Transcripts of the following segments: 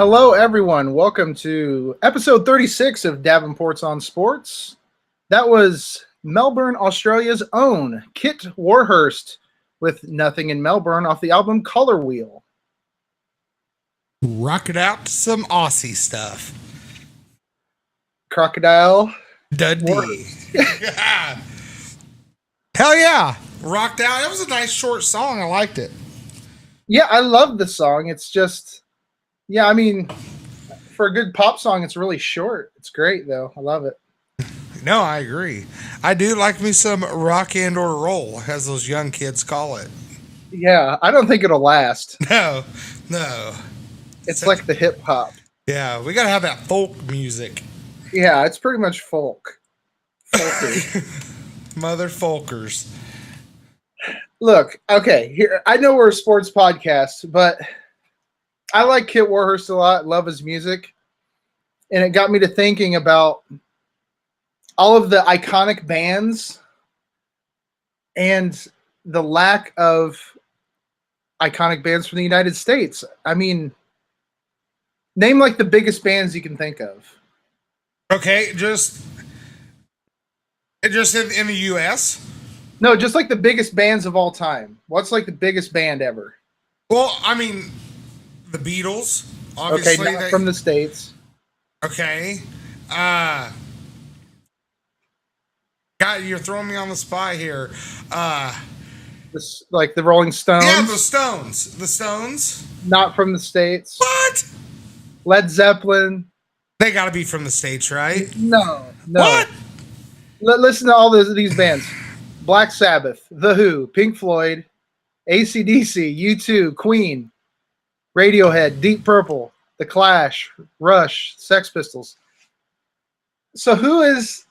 Hello, everyone. Welcome to episode 36 of Davenports on Sports. That was Melbourne, Australia's own Kit Warhurst with Nothing in Melbourne off the album Color Wheel. Rock it out to some Aussie stuff. Crocodile Dundee. Hell yeah. Rocked out. It was a nice short song. I liked it. Yeah, I love the song. It's just, for a good pop song, it's really short. It's great, though. I love it. No, I agree. I do like me some rock and or roll, as those young kids call it. Yeah, I don't think it'll last. No. It's like the hip hop. Yeah, we got to have that folk music. Yeah, it's pretty much folk. Folky. Mother folkers. Look, okay, here I know we're a sports podcast, but I like Kit Warhurst a lot, love his music. And it got me to thinking about all of the iconic bands and the lack of iconic bands from the United States. I mean, name like the biggest bands you can think of. Okay, just in the U.S.? No, just like the biggest bands of all time. What's like the biggest band ever? Well, I mean, the Beatles, obviously. Okay, not from the States. Okay. God, you're throwing me on the spot here. Like the Rolling Stones? Yeah, the Stones. The Stones? Not from the States. What? Led Zeppelin? They got to be from the States, right? No. What? Listen to all these bands. Black Sabbath, The Who, Pink Floyd, AC/DC, U2, Queen, Radiohead, Deep Purple, The Clash, Rush, Sex Pistols. So who's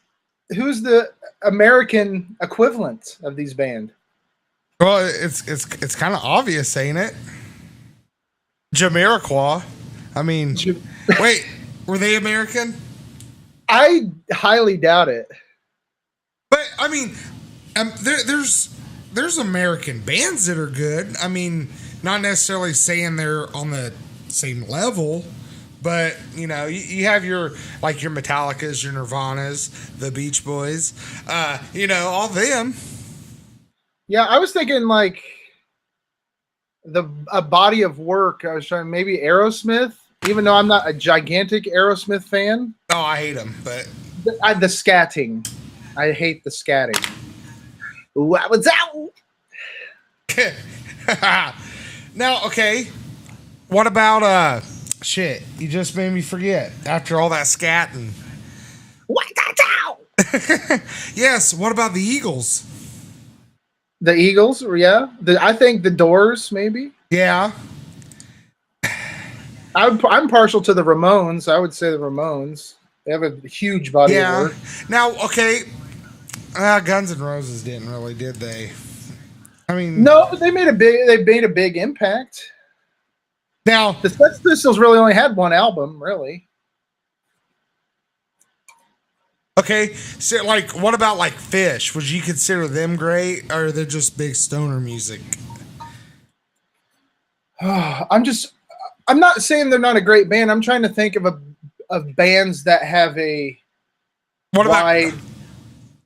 the American equivalent of these bands? Well, it's kind of obvious, ain't it? Jamiroquai. I mean, wait, were they American? I highly doubt it. But I mean, there's American bands that are good. I mean, not necessarily saying they're on the same level, but you know, you have your Metallicas, your Nirvanas, the Beach Boys, all them. Yeah, I was thinking like a body of work. I was trying maybe Aerosmith, even though I'm not a gigantic Aerosmith fan. Oh, I hate them, but the scatting. I hate the scatting. Ooh, I was out. Now, okay. What about shit? You just made me forget after all that scatting. What out? Yes. What about the Eagles? The Eagles, yeah. I think the Doors, maybe. Yeah. I'm partial to the Ramones. I would say the Ramones. They have a huge body of work. Now, okay. Guns N' Roses didn't really, did they? I mean, no, but they made a big impact. Now, the Sex Pistols really only had one album, really. Okay, so what about Fish? Would you consider them great, or are they just big stoner music? I'm not saying they're not a great band. I'm trying to think of bands that have a wide.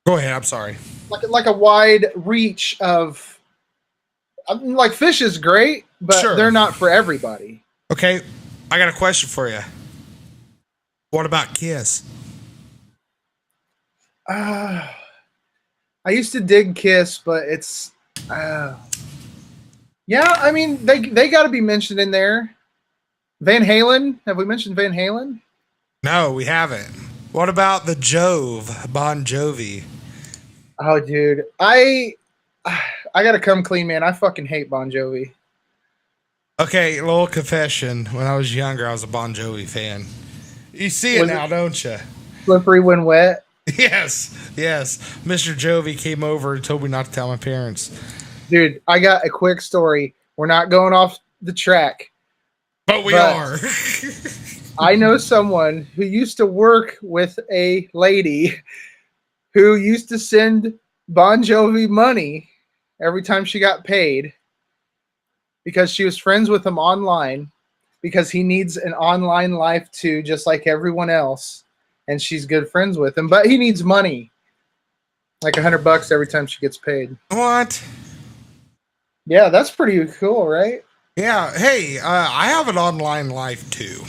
Go ahead. I'm sorry. Like a wide reach of. Like Fish is great, but sure, they're not for everybody. Okay, I got a question for you. What about Kiss? I used to dig Kiss, but it's. Yeah, I mean they got to be mentioned in there. Van Halen. Have we mentioned Van Halen? No, we haven't. What about the Jove, Bon Jovi? Oh, dude, I gotta come clean, man. I fucking hate Bon Jovi. Okay, a little confession. When I was younger, I was a Bon Jovi fan. You see it now, don't you? Slippery when wet. Yes. Mr. Jovi came over and told me not to tell my parents. Dude, I got a quick story. We're not going off the track. But we are. I know someone who used to work with a lady who used to send Bon Jovi money every time she got paid because she was friends with him online. because he needs an online life too, just like everyone else. And she's good friends with him, but he needs money, like $100 every time she gets paid. What? Yeah, that's pretty cool, right? Yeah. Hey, I have an online life too.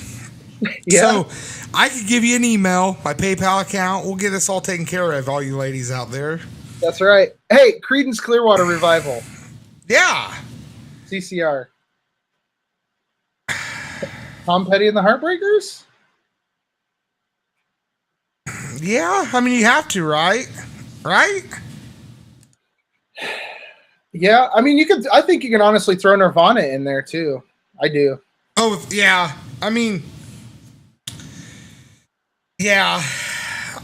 Yeah, So I could give you an email, my PayPal account. We'll get this all taken care of, all you ladies out there. that's right. Hey, Creedence Clearwater Revival, Yeah. CCR. Tom Petty and the Heartbreakers? Yeah. I mean, you have to, right? Right? Yeah, I mean, you could. I think you can honestly throw Nirvana in there too. I do. Oh, yeah. I mean, yeah.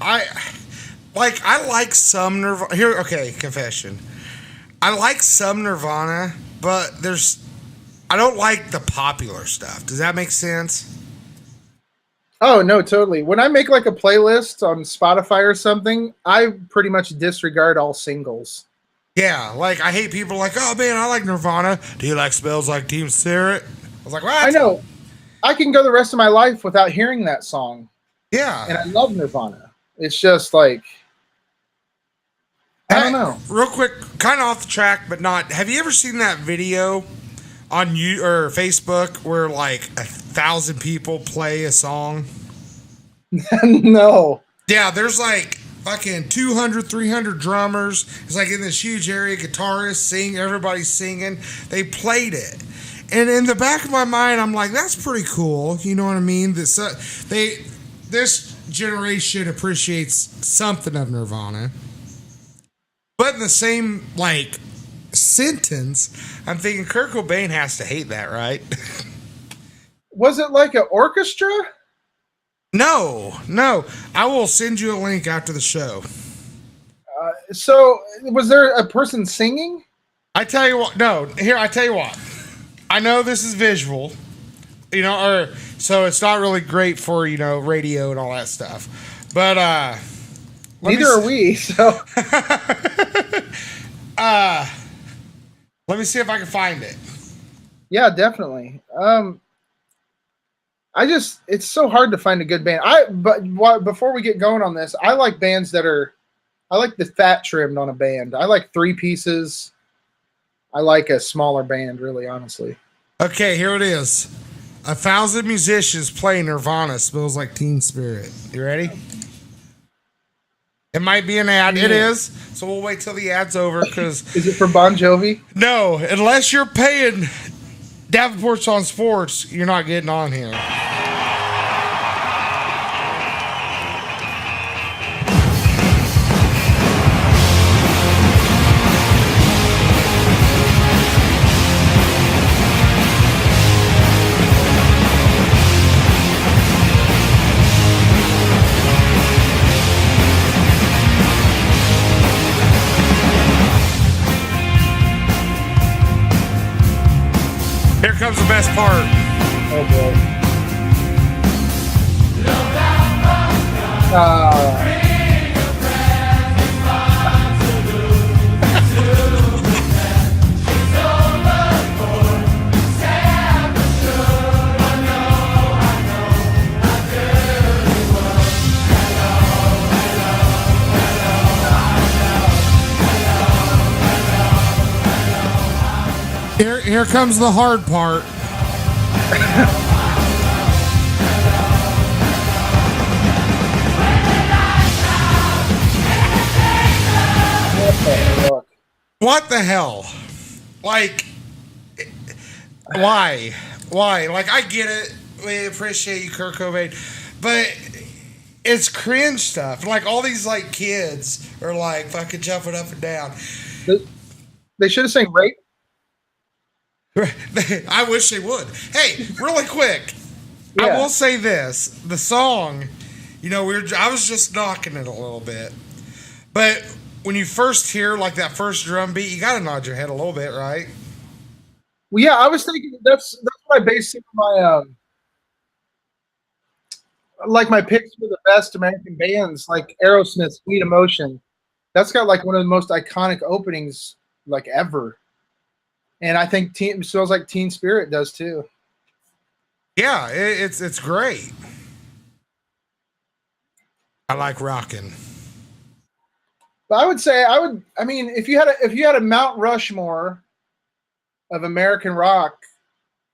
I like some Nirvana. Here, okay, confession. I like some Nirvana, but I don't like the popular stuff. Does that make sense? Oh no, totally. When I make like a playlist on Spotify or something, I pretty much disregard all singles. Yeah, like I hate people like, oh man, I like Nirvana. Do you like Smells Like Teen Spirit? I was like, what? I know. I can go the rest of my life without hearing that song, and Yeah. I love Nirvana. It's just like I don't know. Real quick, kind of off the track, but not. Have you ever seen that video on you or Facebook where like 1,000 people play a song? No. Yeah, there's like fucking 200, 300 drummers. It's like in this huge area, guitarists everybody's singing. They played it. And in the back of my mind, I'm like, that's pretty cool. You know what I mean? This generation appreciates something of Nirvana. But in the same like sentence, I'm thinking Kurt Cobain has to hate that, right? Was it like an orchestra? No. I will send you a link after the show. So was there a person singing? I tell you what. No, here I tell you what. I know this is visual, so it's not really great for radio and all that stuff. But Neither are we. So let me see if I can find it. yeah, definitely. It's so hard to find a good band. Before we get going on this, I like bands I like the fat trimmed on a band. I like 3 pieces. I like a smaller band, really, honestly. Okay, here it is. 1,000 musicians play Nirvana. Smells Like Teen Spirit. You ready? It might be an ad. Yeah. It is. So we'll wait till the ad's over because Is it for Bon Jovi? no, unless you're paying Davenports on Sports, you're not getting on here. Here comes the best part. Oh boy. Here comes the hard part. What the hell? Like, why? Why? Like, I get it. We appreciate you, Kurt Cobain, but it's cringe stuff. Like, all these like kids are like fucking jumping up and down. They should have sang "Rape." I wish they would. Hey, really quick. Yeah. I will say this: the song, I was just knocking it a little bit, but when you first hear like that first drum beat, you gotta nod your head a little bit, right? Well, yeah, I was thinking that's what I based my like my picks for the best American bands, like Aerosmith's "Sweet Emotion." That's got like one of the most iconic openings like ever, and I think Smells Like Teen Spirit does too. Yeah, it's great. I like rocking. But I would say I mean, if you had a Mount Rushmore of American rock,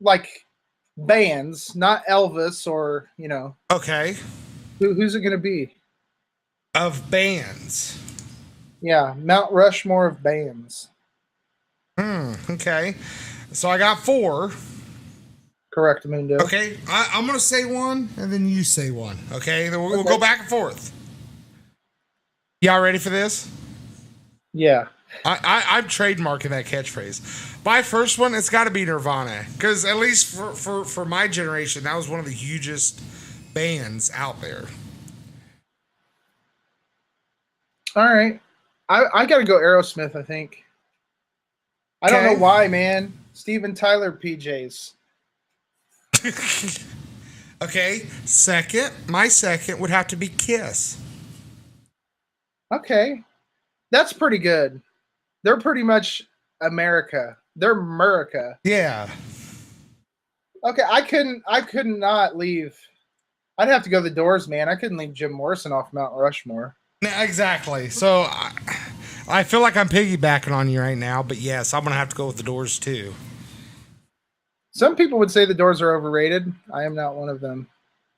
like bands, not Elvis or Okay. who's it going to be? Of bands. Yeah, Mount Rushmore of bands. Okay. So I got four. Correct, Mundo. Okay. I'm going to say one and then you say one. Okay. Then we'll Okay. go back and forth. Y'all ready for this? Yeah. I'm trademarking that catchphrase. My first one, it's got to be Nirvana. Because at least for my generation, that was one of the hugest bands out there. All right. I got to go Aerosmith, I think. I don't know Okay. why, man. Steven Tyler PJs. Okay. My second would have to be Kiss. Okay. That's pretty good. They're pretty much America. They're America. Yeah. Okay, I couldn't not leave. I'd have to go the Doors, man. I couldn't leave Jim Morrison off Mount Rushmore. Exactly. So I feel like I'm piggybacking on you right now, but yes, I'm going to have to go with the Doors too. Some people would say the Doors are overrated. I am not one of them.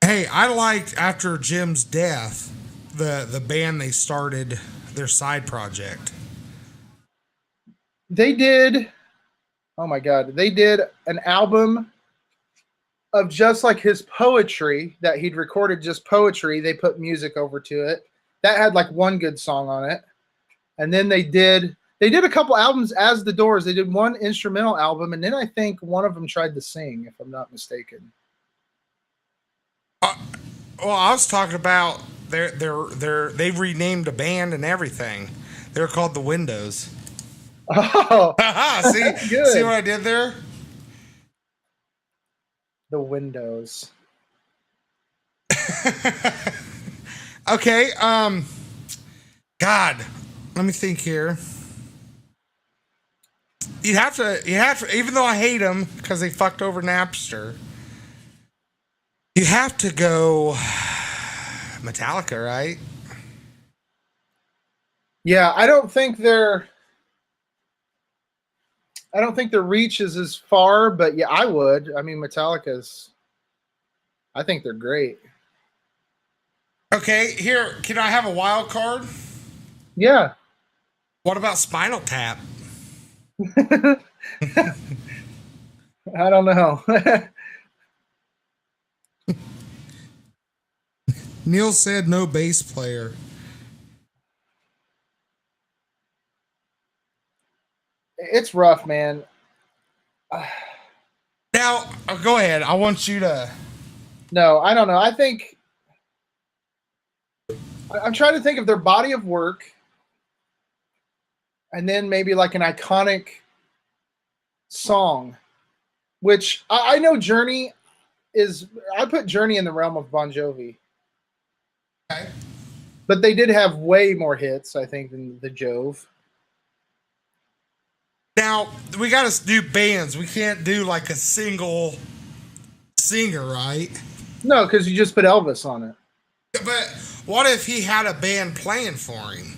Hey, I liked after Jim's death, the band they started, their side project. They did, oh my God, they did an album of just like his poetry that he'd recorded, just poetry. They put music over to it. That had like one good song on it. And then they did a couple albums as the Doors. They did one instrumental album, and then I think one of them tried to sing, if I'm not mistaken. Well, I was talking about they've renamed a band and everything. They're called the Windows. Oh, see what I did there? The Windows. Okay, God, let me think here. You have to, even though I hate them because they fucked over Napster, you have to go Metallica, right? Yeah, I don't think their reach is as far, but yeah, I would. I mean, Metallica's. I think they're great. Okay, here, can I have a wild card? Yeah. What about Spinal Tap? I don't know. Neil said no bass player. It's rough, man. Now, go ahead. I want you to. No, I don't know. I think I'm trying to think of their body of work, and then maybe like an iconic song, which I know Journey is. I put Journey in the realm of Bon Jovi. Okay. But they did have way more hits, I think, than the Jove. Now, we got to do bands. We can't do like a single singer, right? No, because you just put Elvis on it. But what if he had a band playing for him?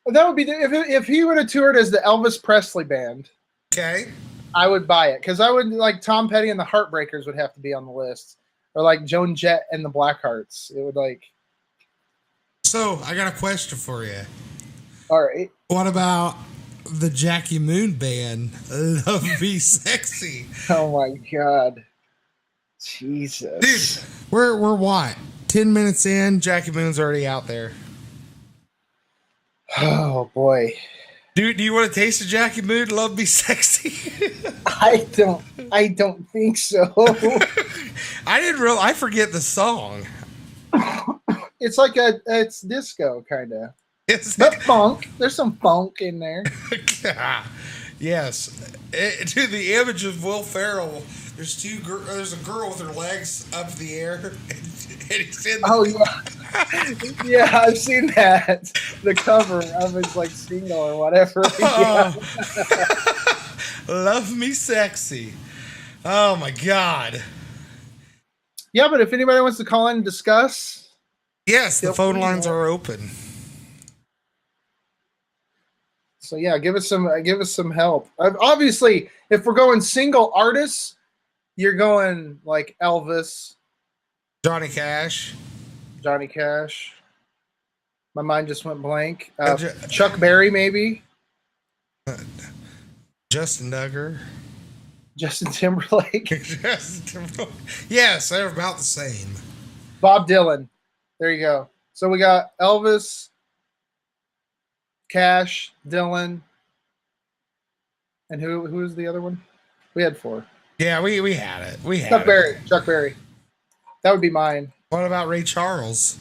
That would be if he would have toured as the Elvis Presley band. Okay. I would buy it because I would like Tom Petty and the Heartbreakers would have to be on the list, or like Joan Jett and the Blackhearts. It would like. So I got a question for you. All right. What about the Jackie Moon band? Love Me Sexy. Oh my God. Jesus. Dude, we're what? 10 minutes in, Jackie Moon's already out there. Oh boy. Dude, do you want to taste of Jackie Moon? Love Me Sexy. I don't think so. I forget the song. It's like it's disco kind of. But funk. There's some funk in there. Yes. Dude, the image of Will Ferrell. There's a girl with her legs up in the air, and he's in. Oh yeah, yeah, I've seen that. The cover of his like single or whatever. Yeah. Love Me Sexy. Oh my God. Yeah, but if anybody wants to call in and discuss, Yes, the feel phone free, lines man. are open. So yeah, give us some help. Obviously, if we're going single artists, you're going like Elvis, Johnny Cash. Johnny Cash. My mind just went blank. Ju- Chuck Berry, maybe. Justin Duggar. Justin Timberlake. Justin Timberlake. Yes, they're about the same. Bob Dylan. There you go. So we got Elvis, Cash, Dylan, and who is the other one? We had 4. Yeah, we had it. We had Chuck it. Berry. Chuck Berry. That would be mine. What about Ray Charles?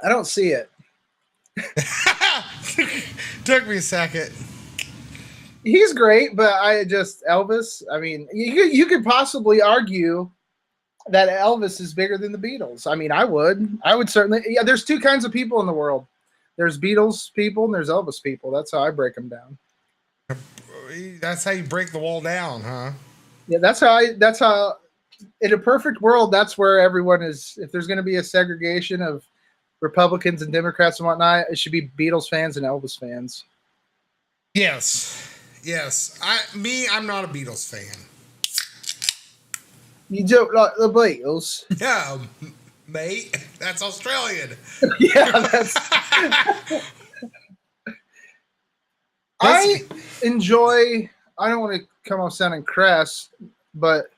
I don't see it. Took me a second. He's great, but Elvis. I mean, you could possibly argue that Elvis is bigger than the Beatles. I mean, I would certainly. Yeah, there's 2 kinds of people in the world. There's Beatles people and there's Elvis people. That's how I break them down. That's how you break the wall down, huh? Yeah, that's how. In a perfect world, that's where everyone is. If there's going to be a segregation of Republicans and Democrats and whatnot, it should be Beatles fans and Elvis fans. Yes. I'm not a Beatles fan. You don't like the Beatles? Yeah, mate. That's Australian. Yeah, that's. I enjoy. I don't want to come off sounding crass, but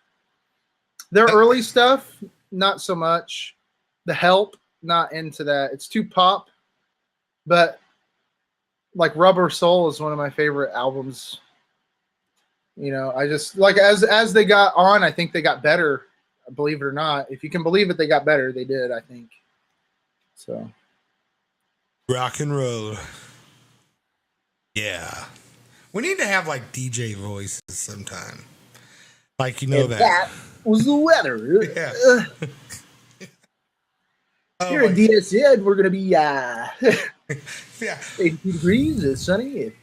their early stuff, not so much. The Help, not into that. It's too pop. But like Rubber Soul is one of my favorite albums. You know, I just like as they got on, I think they got better. Believe it or not, if you can believe it, they got better. They did, I think. So rock and roll. Yeah. We need to have like DJ voices sometime. Like, you know and that. That was the weather. Yeah. Here in DSN, we're gonna be yeah. 82 degrees. It's sunny. If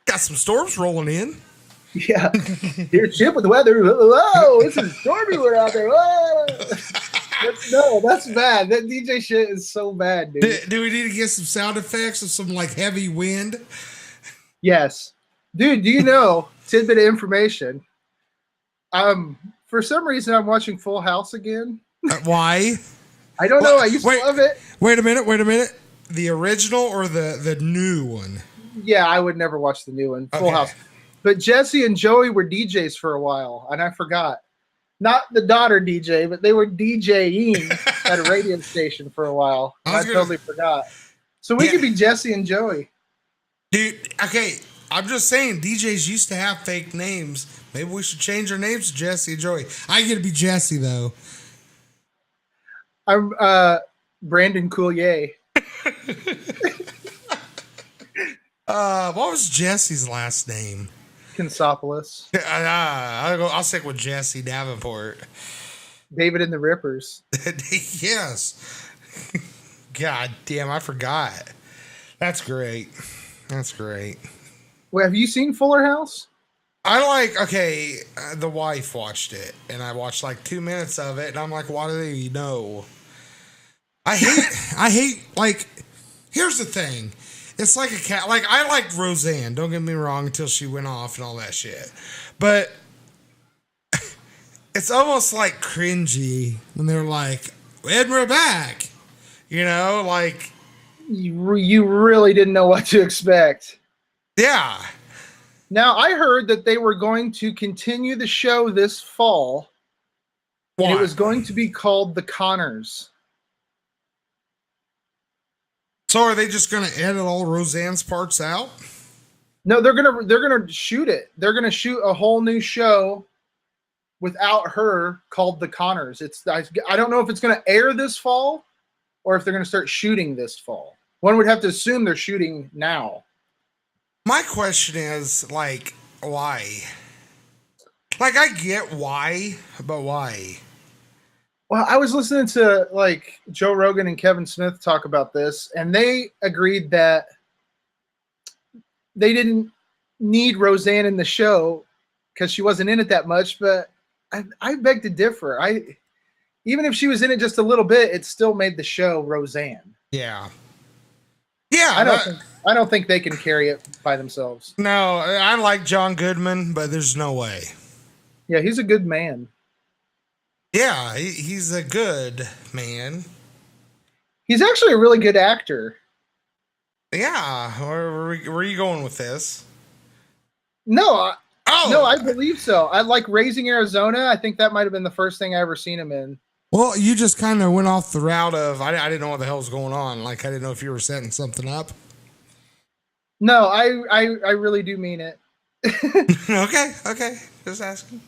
Got some storms rolling in. yeah, here Chip with the weather. Whoa, it's a stormy one out there. Whoa. That's bad. That DJ shit is so bad, dude. Do we need to get some sound effects of some like heavy wind? Yes, dude. Do you know tidbit of information? For some reason, I'm watching Full House again. Why? I don't know. I used to love it. Wait a minute. The original or the new one? Yeah, I would never watch the new one, Full House. But Jesse and Joey were DJs for a while, and I forgot. Not the daughter DJ, but they were DJing at a radio station for a while. I totally forgot. So we could be Jesse and Joey. Dude, okay. I'm just saying, DJs used to have fake names. Maybe we should change our names to Jesse and Joey. I get to be Jesse, though. I'm Brandon Coulier. What was Jesse's last name? Kinsopoulos. I'll stick with Jesse Davenport. David and the Rippers. Yes. God damn, I forgot. That's great. Well, have you seen Fuller House? The wife watched it, and I watched like 2 minutes of it, and I'm like, why do they know? I hate, like, here's the thing. It's like a cat. Like, I liked Roseanne, don't get me wrong, until she went off and all that shit. But it's almost like cringy when they're like, and we're back. You know, like. You really didn't know what to expect. Yeah. Now, I heard that they were going to continue the show this fall. And it was going to be called The Connors. So are they just going to edit all Roseanne's parts out? No, they're gonna shoot it. They're gonna shoot a whole new show without her called The Connors. I don't know if it's gonna air this fall or if they're gonna start shooting this fall. One would have to assume they're shooting now. My question is, like, why? Like, I get why, but why? Well, I was listening to like Joe Rogan and Kevin Smith talk about this, and they agreed that they didn't need Roseanne in the show because she wasn't in it that much, but I beg to differ. Even if she was in it just a little bit, it still made the show Roseanne. Yeah. Yeah. I don't think they can carry it by themselves. No, I like John Goodman, but there's no way. Yeah, he's a good man. Yeah, he's a good man. He's actually a really good actor. Yeah, where are you going with this? No, I believe so. I like Raising Arizona. I think that might have been the first thing I ever seen him in. Well, you just kind of went off the route of I didn't know what the hell was going on. Like I didn't know if you were setting something up. No, I really do mean it. Okay, just asking.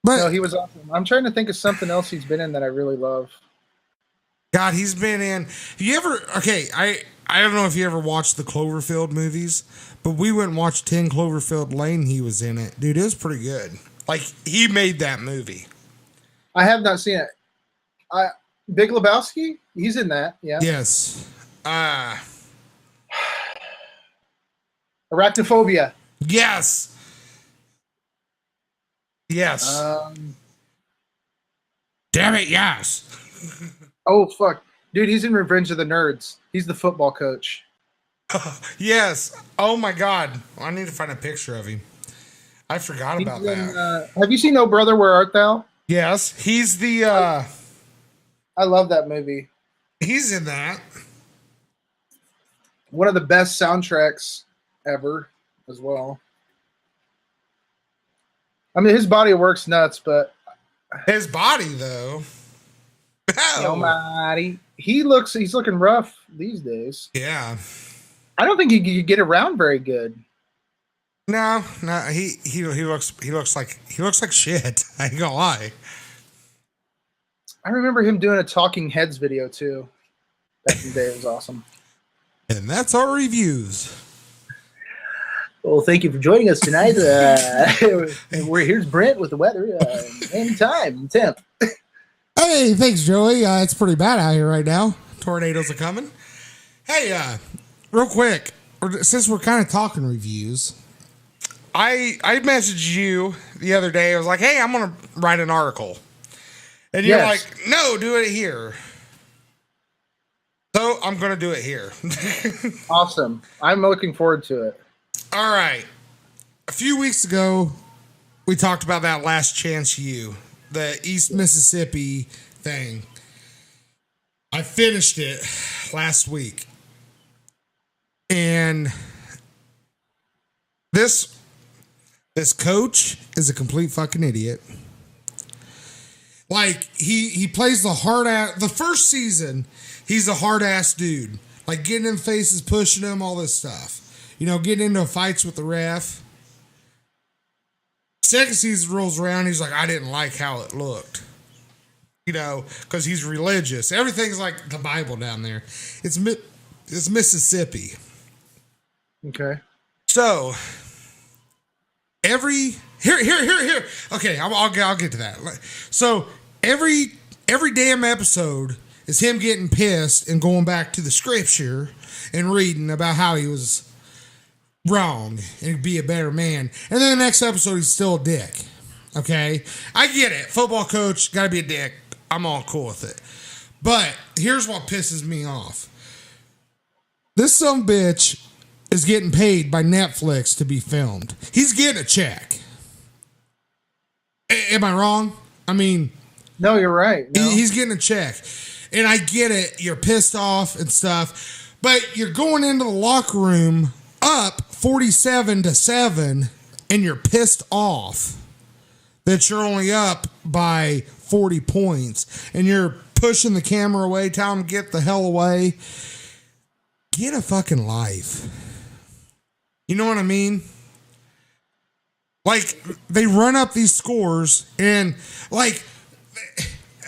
But no, he was awesome. I'm trying to think of something else he's been in that I really love. God, he's been in. Have you ever? Okay, I don't know if you ever watched the Cloverfield movies, but we went and watched 10 Cloverfield Lane. He was in it, dude. It was pretty good. Like he made that movie. I have not seen it. Big Lebowski, he's in that. Yeah. Yes. Arachnophobia. Yes. Yes. Damn it, yes. Oh, fuck. Dude, he's in Revenge of the Nerds. He's the football coach. Yes. Oh, my God. I need to find a picture of him. I forgot about that. Have you seen Oh Brother, Where Art Thou? Yes. He's the... I love that movie. He's in that. One of the best soundtracks ever as well. I mean, his body of work's nuts, but his body though. Almighty. He's looking rough these days. Yeah. I don't think he could get around very good. No, he looks like shit. I ain't gonna lie. I remember him doing a Talking Heads video too. Back in the day, it was awesome. And that's our reviews. Well, thank you for joining us tonight. Here's Brent with the weather and time and temp. Hey, thanks, Joey. It's pretty bad out here right now. Tornadoes are coming. Hey, real quick, since we're kind of talking reviews, I messaged you the other day. I was like, hey, I'm going to write an article. And you're like, no, do it here. So I'm going to do it here. Awesome. I'm looking forward to it. All right. A few weeks ago, we talked about that Last Chance U, the East Mississippi thing. I finished it last week. And this coach is a complete fucking idiot. Like, he plays the hard ass. The first season, he's a hard ass dude. Like, getting in faces, pushing him, all this stuff. You know, getting into fights with the ref. Second season rolls around, he's like, I didn't like how it looked. You know, because he's religious. Everything's like the Bible down there. It's Mississippi. Okay. So, here. Okay, I'll get to that. So, every damn episode is him getting pissed and going back to the scripture and reading about how he was wrong and be a better man. And then the next episode, he's still a dick. Okay? I get it. Football coach, gotta be a dick. I'm all cool with it. But here's what pisses me off. This sumbitch is getting paid by Netflix to be filmed. He's getting a check. Am I wrong? I mean... No, you're right. No. He's getting a check. And I get it. You're pissed off and stuff. But you're going into the locker room up 47-7 and you're pissed off that you're only up by 40 points and you're pushing the camera away, telling him get the hell away. Get a fucking life. You know what I mean? Like, they run up these scores and, like,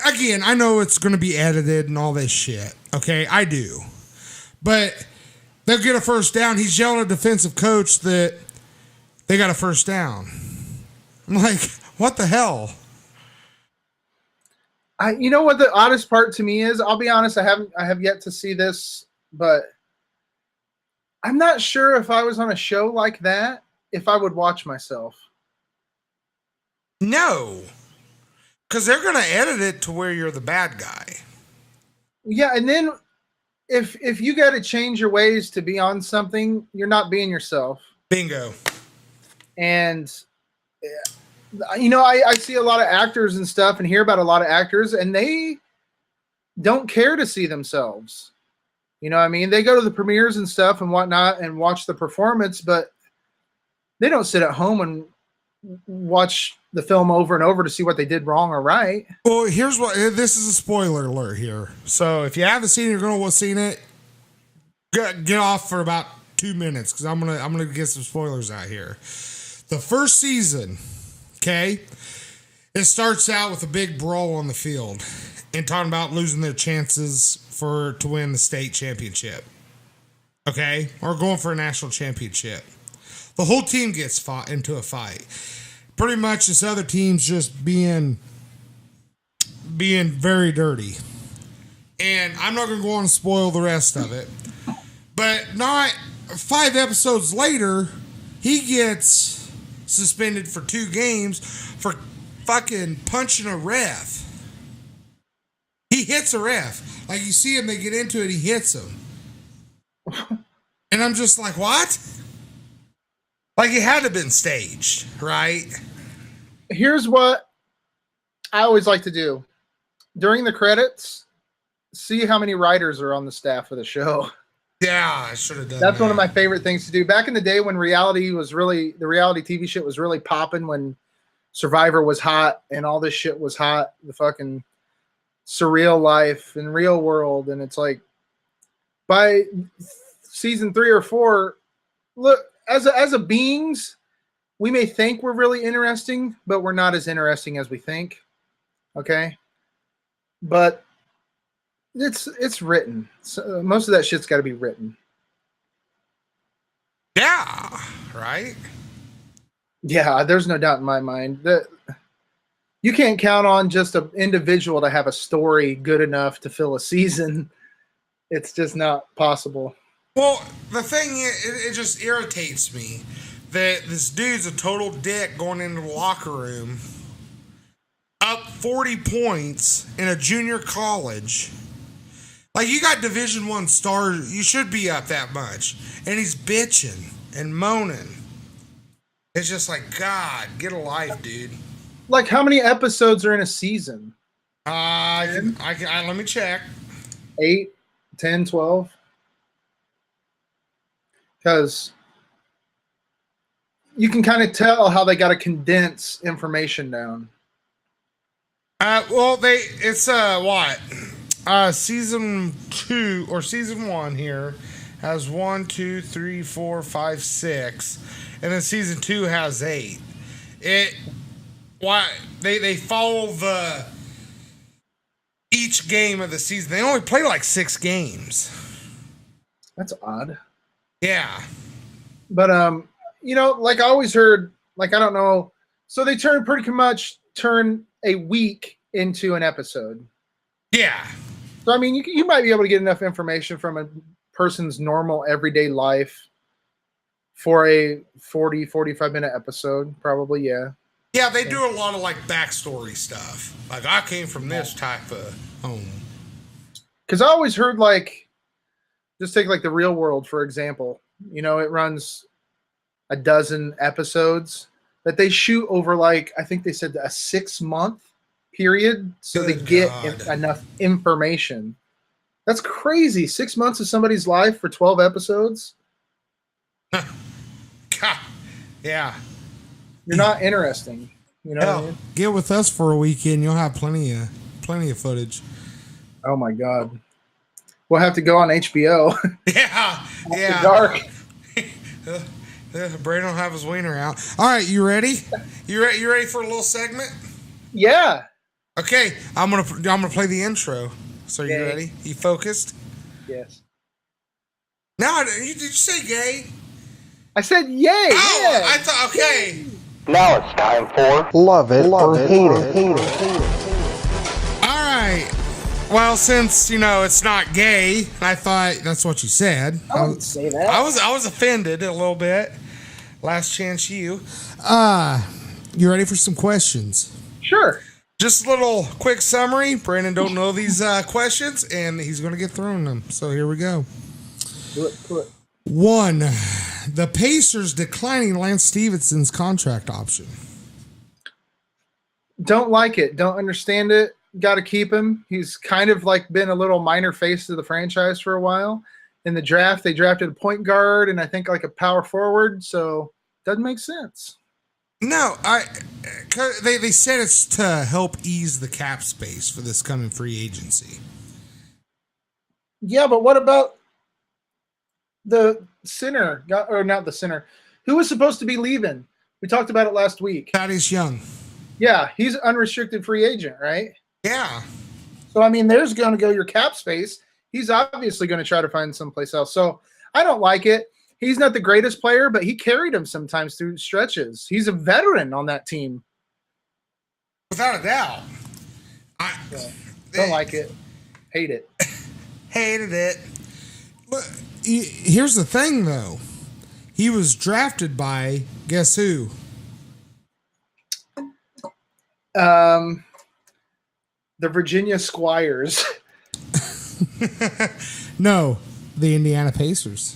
again, I know it's going to be edited and all this shit. Okay, I do. But they'll get a first down. He's yelling at a defensive coach that they got a first down. I'm like, what the hell? You know what the oddest part to me is? I'll be honest, I have yet to see this, but I'm not sure if I was on a show like that, if I would watch myself. No, because they're going to edit it to where you're the bad guy. Yeah, and then if you got to change your ways to be on something, you're not being yourself. Bingo. And I see a lot of actors and stuff and hear about a lot of actors, and they don't care to see themselves. You know what I mean? They go to the premieres and stuff and whatnot and watch the performance, but they don't sit at home and watch the film over and over to see what they did wrong or right. Well, here's what, this is a spoiler alert here. So if you haven't seen it, you're going to have seen it, get off for about 2 minutes, because I'm gonna get some spoilers out here. The first season, okay, it starts out with a big brawl on the field and talking about losing their chances to win the state championship, okay, or going for a national championship. The whole team gets fought into a fight. Pretty much this other team's just being very dirty. And I'm not going to go on and spoil the rest of it. But not 5 episodes later, he gets suspended for 2 games for fucking punching a ref. He hits a ref. Like, you see him, they get into it, he hits him. And I'm just like, what? Like, it had to have been staged, right? Here's what I always like to do. During the credits, see how many writers are on the staff of the show. Yeah, I should have done That's that. one of my favorite things to do. Back in the day when the reality TV shit was really popping, when Survivor was hot and all this shit was hot, the fucking Surreal Life and Real World, and it's like by season 3 or 4, look, as a beings, we may think we're really interesting, but we're not as interesting as we think. Okay? But it's written. So most of that shit's got to be written. Yeah, right? Yeah, there's no doubt in my mind that you can't count on just an individual to have a story good enough to fill a season. It's just not possible. Well, the thing is, it just irritates me that this dude's a total dick going into the locker room, up 40 points in a junior college. Like, you got Division I stars, you should be up that much. And he's bitching and moaning. It's just like, God, get a life, dude. Like, how many episodes are in a season? Let me check. 8, 10, 12? Because you can kind of tell how they got to condense information down. Season 2 or season 1 here has 1, 2, 3, 4, 5, 6, and then season 2 has 8. They follow each game of the season. They only play like 6 games. That's odd. Yeah. But like I always heard, like, I don't know. So they pretty much turn a week into an episode. Yeah. So I mean, you might be able to get enough information from a person's normal everyday life for a 40, 45-minute episode, probably. Yeah. Yeah, they do a lot of like backstory stuff. Like, I came from this type of home. Because I always heard, like, just take like the Real World, for example. You know, it runs a dozen episodes that they shoot over, like, I think they said a 6-month period, so Good they get God. enough information. That's crazy. 6 months of somebody's life for 12 episodes. God. Yeah. You're not interesting. You know what I mean? Get with us for a weekend. You'll have plenty of footage. Oh my God. We'll have to go on HBO. Yeah. Yeah. Dark. Brady don't have his wiener out. All right, you ready? You ready for a little segment? Yeah. Okay, I'm gonna play the intro. So you ready? You focused? Yes. No, did you say gay? I said yay. Oh, yeah. I thought, okay. Now it's time for Love It or Hate It. All right. Well, since it's not gay, I thought that's what you said. I wouldn't say that. I was offended a little bit. Last chance, you. You ready for some questions? Sure. Just a little quick summary. Brandon don't know these questions, and he's going to get thrown them. So here we go. Do it. 1. The Pacers declining Lance Stevenson's contract option. Don't like it. Don't understand it. Got to keep him. He's kind of like been a little minor face of the franchise for a while. In the draft, they drafted a point guard and I think like a power forward. So doesn't make sense. No, they said it's to help ease the cap space for this coming free agency. Yeah, but what about the center? Or not the center. Who was supposed to be leaving? We talked about it last week. Thaddeus Young. Yeah, he's unrestricted free agent, right? Yeah. So, I mean, there's going to go your cap space. He's obviously going to try to find someplace else. So, I don't like it. He's not the greatest player, but he carried him sometimes through stretches. He's a veteran on that team. Without a doubt. Don't like it. Hate it. Hated it. Look, here's the thing, though. He was drafted by, guess who? The Virginia Squires. No, the Indiana Pacers.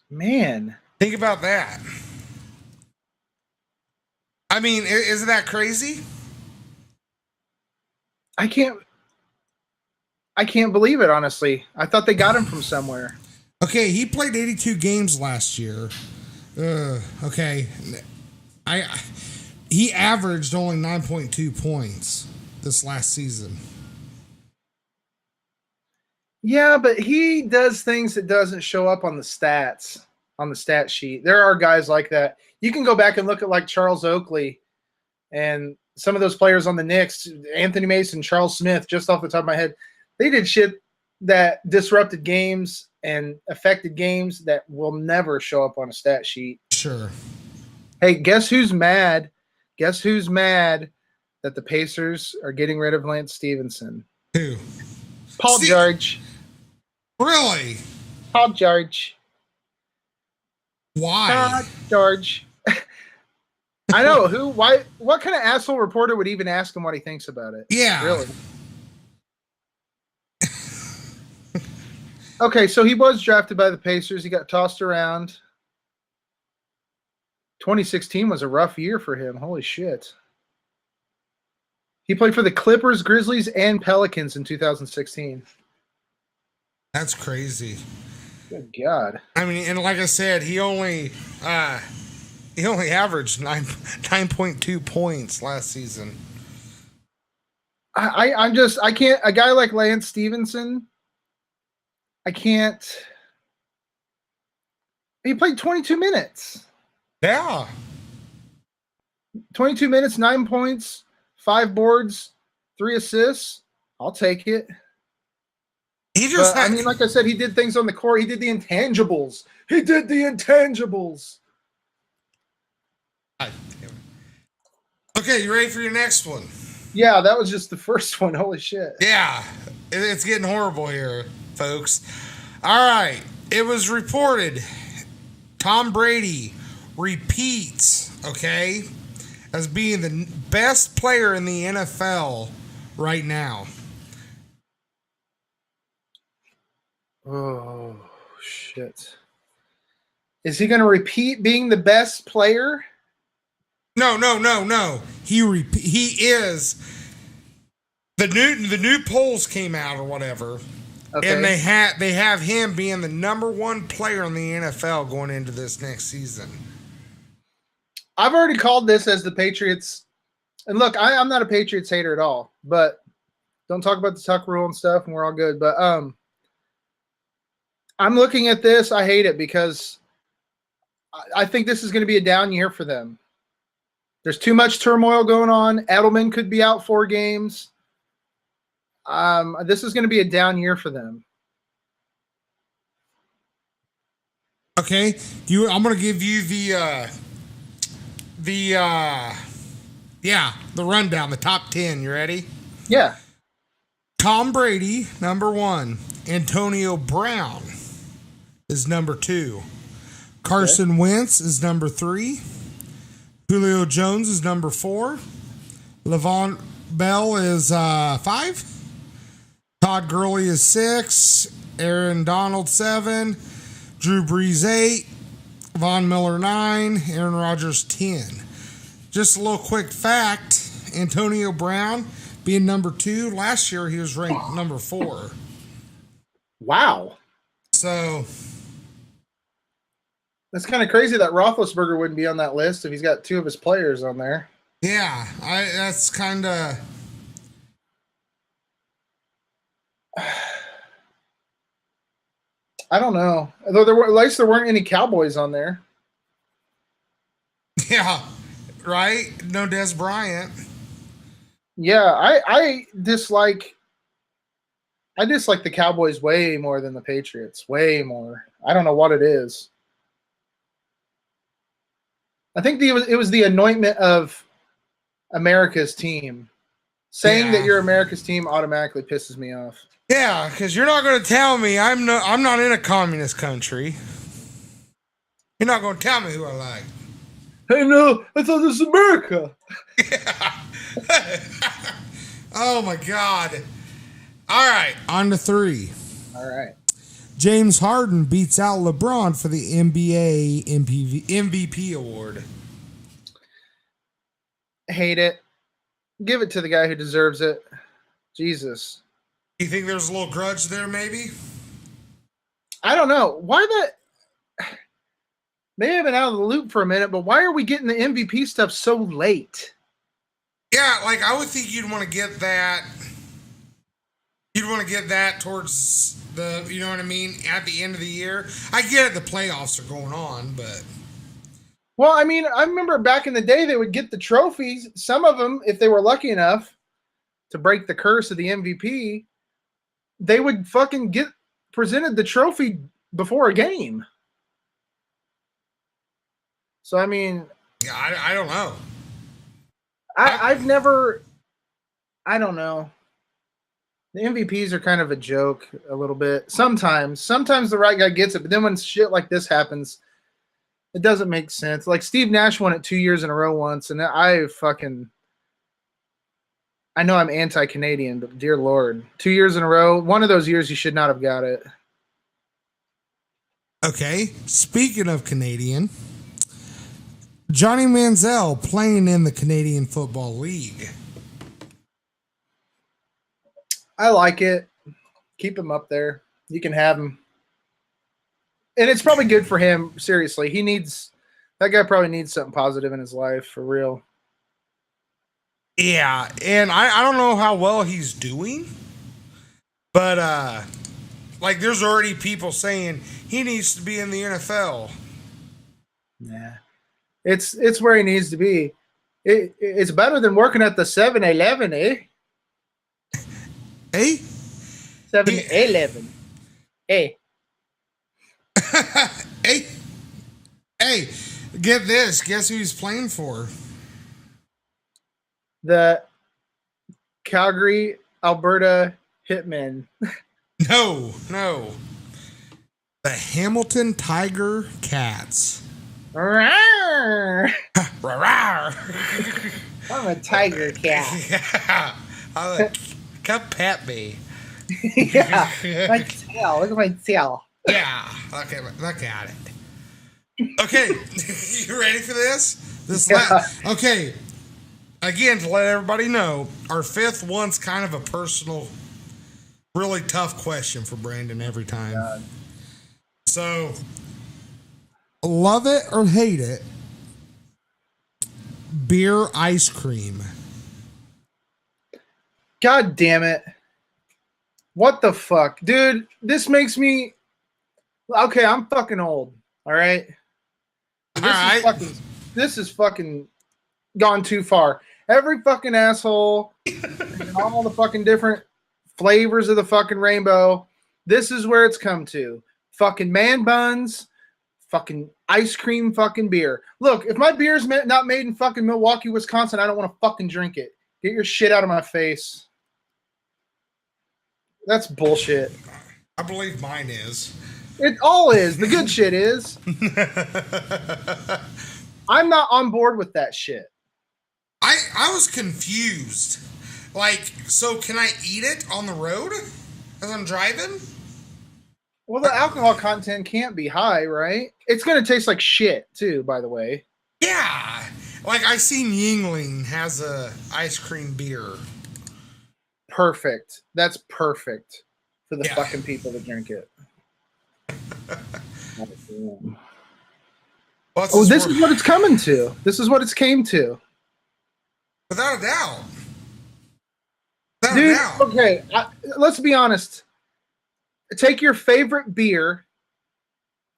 Man. Think about that. I mean, isn't that crazy? I can't believe it, honestly. I thought they got him from somewhere. Okay, he played 82 games last year. Okay. He averaged only 9.2 points this last season. Yeah, but he does things that doesn't show up on the stats, on the stat sheet. There are guys like that. You can go back and look at like Charles Oakley and some of those players on the Knicks, Anthony Mason, Charles Smith, just off the top of my head. They did shit that disrupted games and affected games that will never show up on a stat sheet. Sure. Hey, guess who's mad? Guess who's mad that the Pacers are getting rid of Lance Stevenson? Who? Paul George. Really? Paul George. Why? Paul George. I know. Who? Why? What kind of asshole reporter would even ask him what he thinks about it? Yeah. Really? Okay, so he was drafted by the Pacers. He got tossed around. 2016 was a rough year for him. Holy shit. He played for the Clippers, Grizzlies, and Pelicans in 2016. That's crazy. Good God. I mean, and like I said, he only averaged 9.2 points last season. I can't, a guy like Lance Stevenson, I can't. He played 22 minutes. Yeah. 22 minutes, 9 points, 5 boards, 3 assists. I'll take it. He just I mean, like I said, he did things on the court. He did the intangibles. Okay, you ready for your next one? Yeah, that was just the first one. Holy shit. Yeah. It's getting horrible here, folks. All right. It was reported Tom Brady repeats, okay, as being the best player in the NFL right now. Oh, shit. Is he going to repeat being the best player? No. He is. The new polls came out or whatever. Okay. And they have him being the number 1 player in the NFL going into this next season. I've already called this as the Patriots. And look, I'm not a Patriots hater at all, but don't talk about the Tuck rule and stuff, and we're all good. But I'm looking at this. I hate it because I think this is going to be a down year for them. There's too much turmoil going on. Edelman could be out 4 games. This is going to be a down year for them. Okay, I'm going to give you the rundown, the top 10. You ready? Yeah. Tom Brady, number 1. Antonio Brown is number 2. Carson Wentz is number 3. Julio Jones is number 4. Le'Veon Bell is 5. Todd Gurley is 6. Aaron Donald 7. Drew Brees 8. Von Miller 9. Aaron Rodgers 10. Just a little quick fact, Antonio Brown being number 2. Last year he was ranked number 4. Wow. So that's kind of crazy that Roethlisberger wouldn't be on that list if he's got 2 of his players on there. yeah, that's kind of... I don't know. Though at least there weren't any Cowboys on there. Yeah, right? No Des Bryant. Yeah, I dislike the Cowboys way more than the Patriots. Way more. I don't know what it is. I think it was the anointment of America's team. Saying that you're America's team automatically pisses me off. Yeah, because you're not going to tell me I'm not in a communist country. You're not going to tell me who I like. Hey, no, I thought this was America. Yeah. Oh, my God. All right, on to 3. All right. James Harden beats out LeBron for the NBA MVP award. Hate it. Give it to the guy who deserves it. Jesus. You think there's a little grudge there, maybe? I don't know. Why that? May have been out of the loop for a minute, but why are we getting the MVP stuff so late? Yeah, like I would think you'd want to get that. You'd want to get that towards the, you know what I mean, at the end of the year. I get it, the playoffs are going on, but. Well, I mean, I remember back in the day they would get the trophies. Some of them, if they were lucky enough to break the curse of the MVP, they would fucking get presented the trophy before a game. So, I mean... Yeah, I don't know. I've never... I don't know. The MVPs are kind of a joke a little bit. Sometimes the right guy gets it, but then when shit like this happens, it doesn't make sense. Like Steve Nash won it 2 years in a row once, and I know I'm anti-Canadian, but dear Lord, 2 years in a row, one of those years you should not have got it. Okay, speaking of Canadian, Johnny Manziel playing in the Canadian Football League. I like it. Keep him up there. You can have him. And it's probably good for him, seriously. That guy probably needs something positive in his life, for real. Yeah, and I don't know how well he's doing, but like there's already people saying he needs to be in the NFL. Nah. It's where he needs to be. It's better than working at the 7-Eleven, eh? Hey? 7-Eleven. Hey. Hey, get this. Guess who he's playing for? The Calgary, Alberta Hitmen. No. The Hamilton Tiger Cats. Rawr. Rawr. I'm a tiger cat. Yeah. Come pet me. Yeah. My tail. Look at my tail. Yeah. Look at it. Okay. You ready for this? Okay. Again, to let everybody know, our 5th one's kind of a personal, really tough question for Brandon every time. God. So, love it or hate it, beer ice cream. God damn it. What the fuck? Dude, this makes me... Okay, I'm fucking old. All right? This is fucking gone too far. Every fucking asshole, all the fucking different flavors of the fucking rainbow. This is where it's come to. Fucking man buns, fucking ice cream, fucking beer. Look, if my beer is not made in fucking Milwaukee, Wisconsin, I don't want to fucking drink it. Get your shit out of my face. That's bullshit. I believe mine is. It all is. The good shit is. I'm not on board with that shit. I was confused. Like, so can I eat it on the road as I'm driving? Well, the alcohol content can't be high, right? It's gonna taste like shit too, by the way. Yeah. Like I seen Yingling has a ice cream beer. Perfect. That's perfect for the fucking people that drink it. Oh, this is what it's coming to. This is what it's came to. Without a doubt. Dude, okay, let's be honest. Take your favorite beer,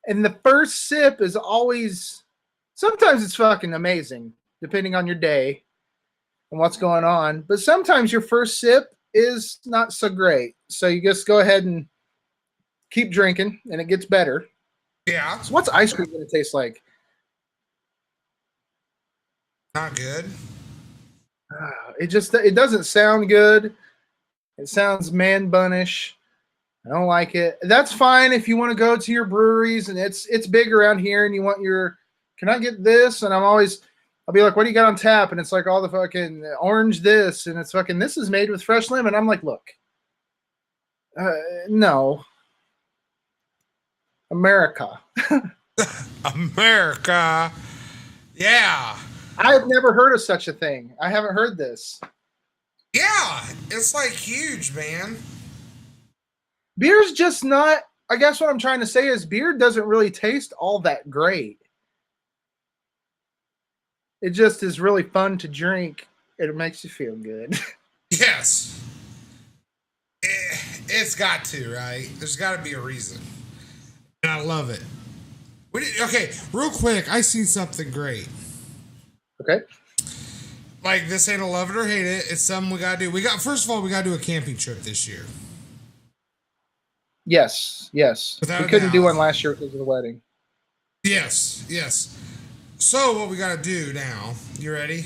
and the first sip is always, sometimes it's fucking amazing, depending on your day and what's going on. But sometimes your first sip is not so great. So you just go ahead and keep drinking, and it gets better. Yeah. So what's ice cream going to taste like? Not good. It doesn't sound good. It sounds man bunnish. I don't like it. That's fine if you want to go to your breweries and it's big around here and you want your, can I get this? And I'll be like, what do you got on tap? And it's like all the fucking orange this, and it's fucking, this is made with fresh lemon. I'm like, look, no. America. America. Yeah. I've never heard of such a thing. I haven't heard this. Yeah. It's like huge, man. Beer's just not, I guess what I'm trying to say is beer doesn't really taste all that great. It just is really fun to drink. It makes you feel good. Yes. It's got to, right? There's got to be a reason. And I love it. Okay, real quick, I seen something great. Okay. Like, this ain't a love it or hate it. It's something we got to do. First of all, we got to do a camping trip this year. Yes. Without we couldn't do one last year because of the wedding. Yes. So what we got to do now, you ready?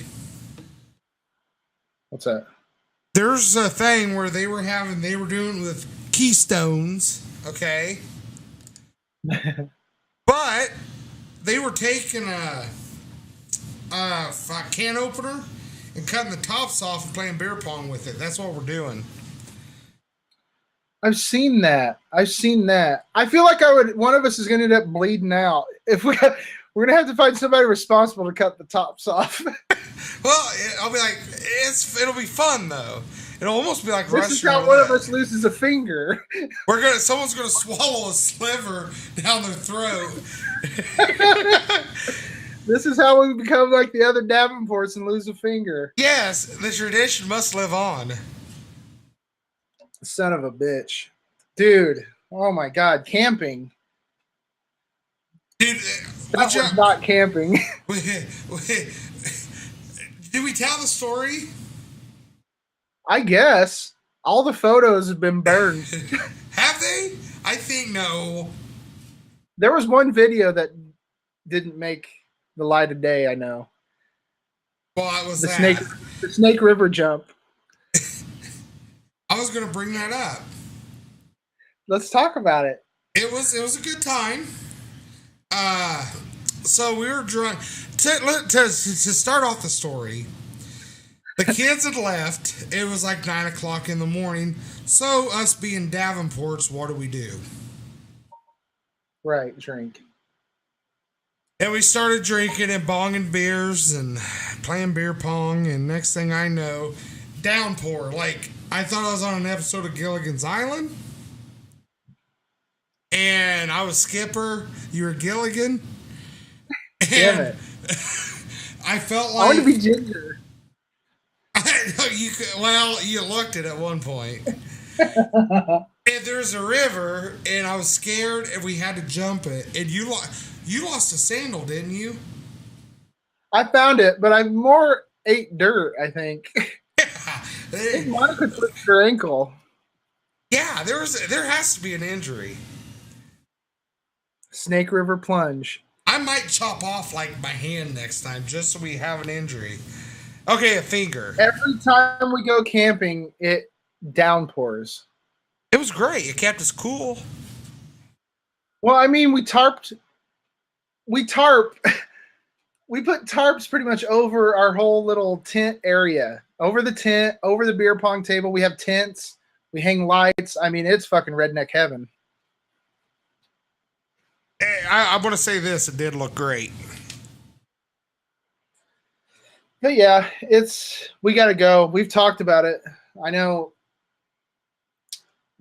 What's that? There's a thing where they were doing with Keystones, okay? But they were taking a can opener and cutting the tops off and playing beer pong with it. That's what we're doing. I've seen that. I feel like one of us is going to end up bleeding out. If we're going to have to find somebody responsible to cut the tops off. Well, I'll be like, it'll be fun though. It'll almost be like this Russian is how one of us loses a finger. Someone's gonna swallow a sliver down their throat. This is how we become like the other Davenports and lose a finger. Yes, the tradition must live on. Son of a bitch. Dude, oh my God, camping. Dude, that was not camping. Did we tell the story? I guess. All the photos have been burned. Have they? I think no. There was one video didn't make the light of day, I know. Well, it was the Snake River jump. I was going to bring that up. Let's talk about it. It was a good time. So we were drunk. To start off the story, the kids had left. It was like 9 o'clock in the morning. So us being Davenports, what do? Right, drink. And we started drinking and bonging beers and playing beer pong. And next thing I know, downpour. Like, I thought I was on an episode of Gilligan's Island. And I was Skipper. You were Gilligan. Damn it. I felt like... I want to be Ginger. You looked at one point. And there's a river, and I was scared, and we had to jump it. And you lost a sandal, didn't you? I found it, but I more ate dirt, I think. Yeah. Monica twisted her ankle. Yeah, there has to be an injury. Snake River plunge. I might chop off like my hand next time just so we have an injury. Okay, a finger. Every time we go camping, it downpours. It was great. It kept us cool. Well, I mean, we tarp we put tarps pretty much over our whole little tent area. Over the tent, over the beer pong table. We have tents. We hang lights. I mean, it's fucking redneck heaven. I want to say this. It did look great. But yeah, we got to go. We've talked about it. I know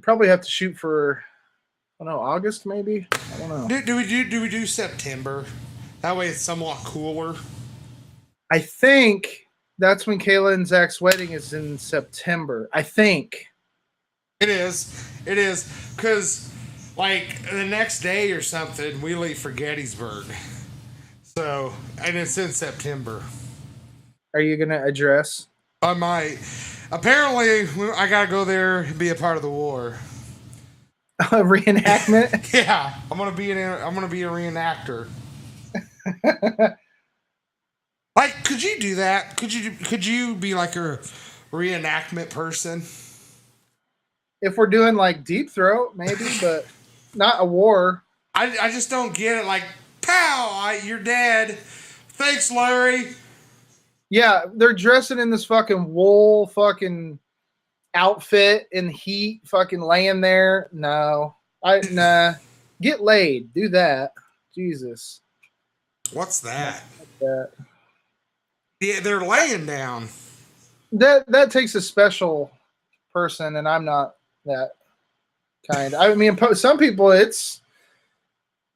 probably have to shoot for, I don't know, August maybe? I don't know. Do we do September? That way it's somewhat cooler. I think that's when Kayla and Zach's wedding is in September. I think. It is. It is. Because, like, the next day or something, we leave for Gettysburg. So, and it's in September. Are you going to address? I might. Apparently, I got to go there and be a part of the war. A reenactment? Yeah. I'm going to be a reenactor. Like, could you do that? Could you be like a reenactment person? If we're doing like Deep Throat, maybe, but not a war. I just don't get it. Like, pow, you're dead. Thanks, Larry. Yeah, they're dressing in this fucking wool fucking outfit in heat, fucking laying there. No. Nah. Get laid. Do that. Jesus. What's that? That. Yeah, they're laying down. That takes a special person, and I'm not that kind. I mean, some people it's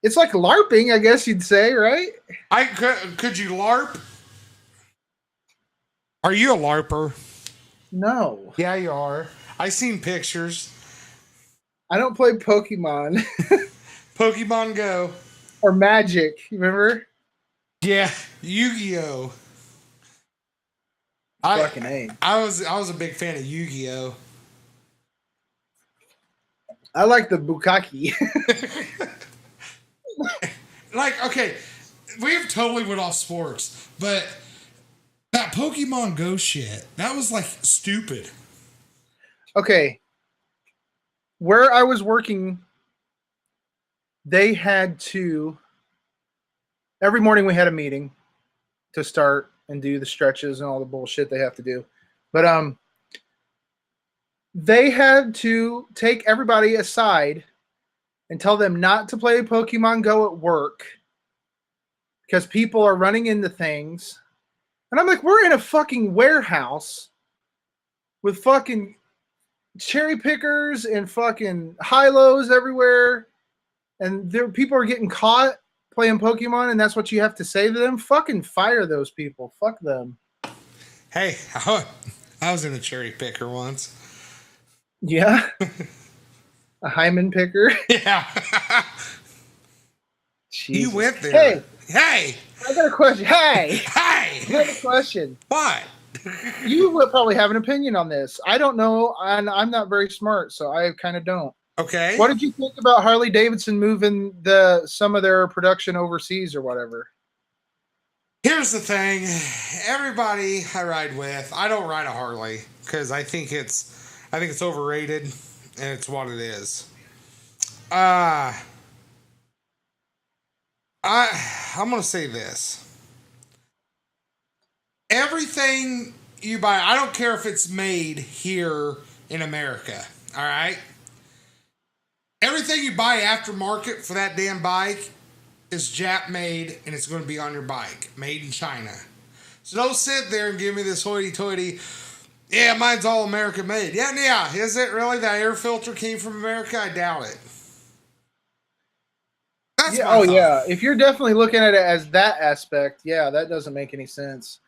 like LARPing, I guess you'd say, right? Could you LARP? Are you a LARPer? No. Yeah, you are. I seen pictures. I don't play Pokemon. Pokemon Go. Or Magic, you remember? Yeah, Yu-Gi-Oh. Fucking A. I was a big fan of Yu-Gi-Oh. I like the Bukkake. Like, okay, we've totally went off sports, but that Pokemon Go shit, that was like stupid. Okay. Where I was working, they had to, every morning we had a meeting to start and do the stretches and all the bullshit they have to do. But they had to take everybody aside and tell them not to play Pokemon Go at work because people are running into things. And I'm like, we're in a fucking warehouse with fucking cherry pickers and fucking high-lows everywhere. And people are getting caught playing Pokemon, and that's what you have to say to them? Fucking fire those people. Fuck them. Hey, I was in a cherry picker once. Yeah? A hymen picker? Yeah. Jesus. You went there. Hey! I got a question. Hey! Hey! I got a question. What? You will probably have an opinion on this. I don't know, and I'm not very smart, so I kind of don't. Okay. What did you think about Harley Davidson moving some of their production overseas or whatever? Here's the thing. Everybody I ride with, I don't ride a Harley because I think it's overrated and it's what it is. I'm gonna say this. Everything you buy, I don't care if it's made here in America. All right. Everything you buy aftermarket for that damn bike is Jap made, and it's going to be on your bike, made in China. So don't sit there and give me this hoity-toity. Yeah, mine's all American made. Yeah. Is it really? That air filter came from America? I doubt it. That's yeah, oh, thought. Yeah. If you're definitely looking at it as that aspect, yeah, that doesn't make any sense.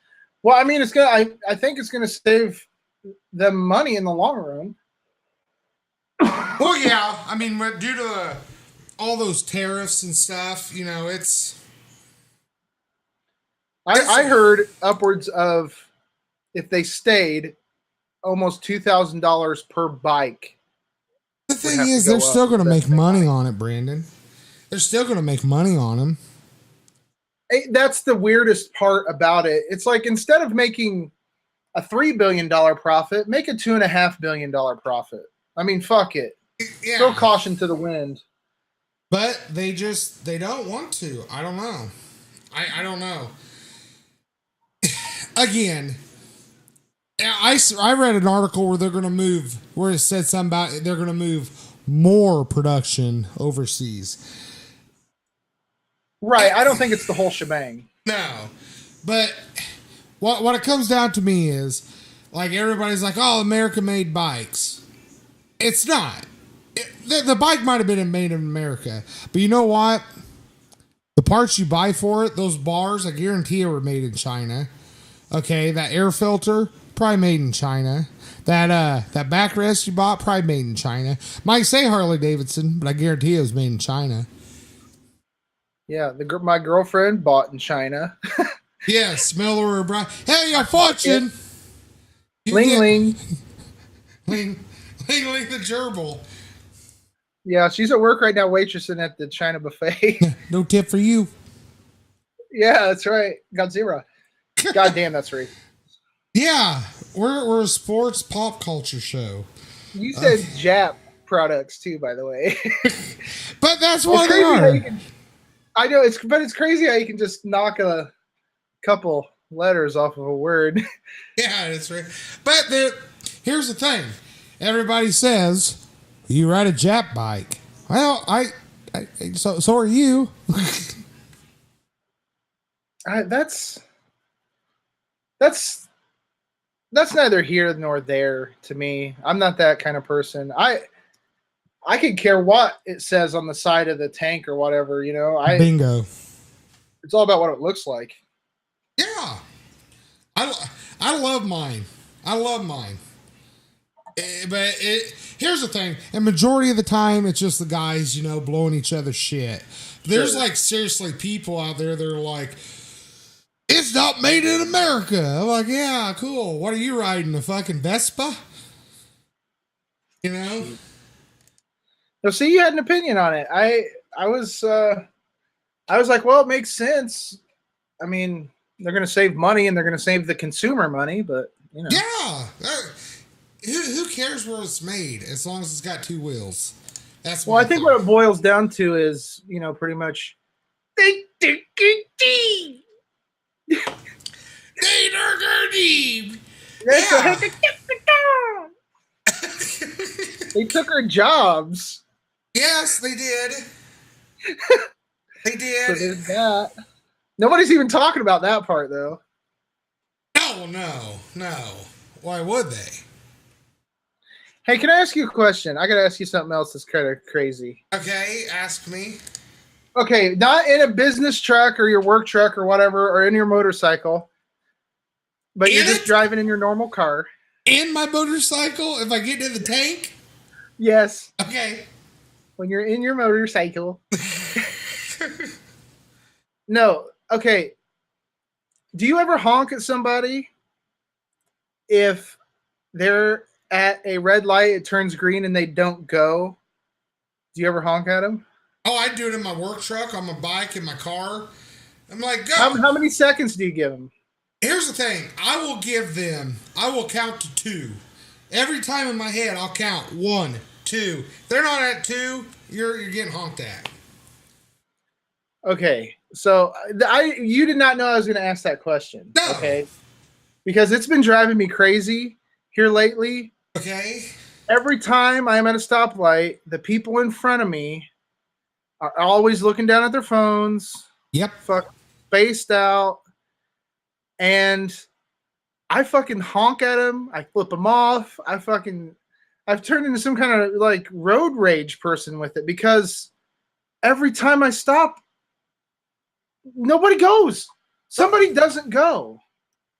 Well, I mean, I think it's going to save them money in the long run. Well, yeah. I mean, due to all those tariffs and stuff, it's. I heard upwards of, if they stayed, almost $2,000 per bike. The thing is, they're still going to make money on it, Brandon. They're still going to make money on them. That's the weirdest part about it. It's like, instead of making a $3 billion profit, make a $2.5 billion profit. I mean, fuck it. Yeah. Throw caution to the wind. But they don't want to. I don't know. I don't know. again, I read an article where where it said something about they're going to move more production overseas. Right. I don't think it's the whole shebang. No, but what it comes down to me is, like, everybody's like, oh, America made bikes. It's not. The bike might have been made in America, but you know what? The parts you buy for it, those bars, I guarantee it were made in China. Okay, that air filter, probably made in China. That backrest you bought, probably made in China. Might say Harley Davidson, but I guarantee it was made in China. Yeah, my girlfriend bought in China. Yeah, smell her brown. Hey, your fortune. Ling Ling. Ling the gerbil. Yeah, she's at work right now waitressing at the China buffet. No tip for you. Yeah, that's right. Godzilla. God damn, that's right. Yeah, we're a sports pop culture show. You said Jap products too, by the way. But that's what they are. I know it's crazy how you can just knock a couple letters off of a word. Yeah, that's right. But here's the thing: everybody says you ride a Jap bike. Well, so are you. That's neither here nor there to me. I'm not that kind of person. I could care what it says on the side of the tank or whatever, you know. Bingo. It's all about what it looks like. Yeah. I love mine. I love mine. But here's the thing. A majority of the time, it's just the guys, you know, blowing each other's shit. There's like seriously people out there that are like, it's not made in America. I'm like, yeah, cool. What are you riding? A fucking Vespa? You know? No, see, you had an opinion on it. I was like, well, it makes sense. I mean, they're going to save money and they're going to save the consumer money, but you know. Yeah. Who cares where it's made as long as it's got two wheels? That's well, I think what it boils down to is, you know, pretty much. They took our jobs. Yes, they did. They did. So there's that. Nobody's even talking about that part, though. No. Why would they? Hey, can I ask you a question? I got to ask you something else that's kind of crazy. Okay, ask me. Okay, not in a business truck or your work truck or whatever, or in your motorcycle, but you're just driving in your normal car. In my motorcycle, if I get in the tank? Yes. Okay. When you're in your motorcycle. No. Okay. Do you ever honk at somebody if they're at a red light, it turns green, and they don't go? Do you ever honk at them? Oh, I do it in my work truck, on my bike, in my car. I'm like, go. How many seconds do you give them? Here's the thing. I will count to 2. Every time in my head, I'll count 1, 2. If they're not at 2, you're getting honked at. Okay. So you did not know I was going to ask that question. No. Okay. Because it's been driving me crazy here lately. Okay. Every time I'm at a stoplight, the people in front of me are always looking down at their phones. Yep. Spaced out. And I fucking honk at them. I flip them off. I've turned into some kind of like road rage person with it because every time I stop, nobody goes. Somebody doesn't go.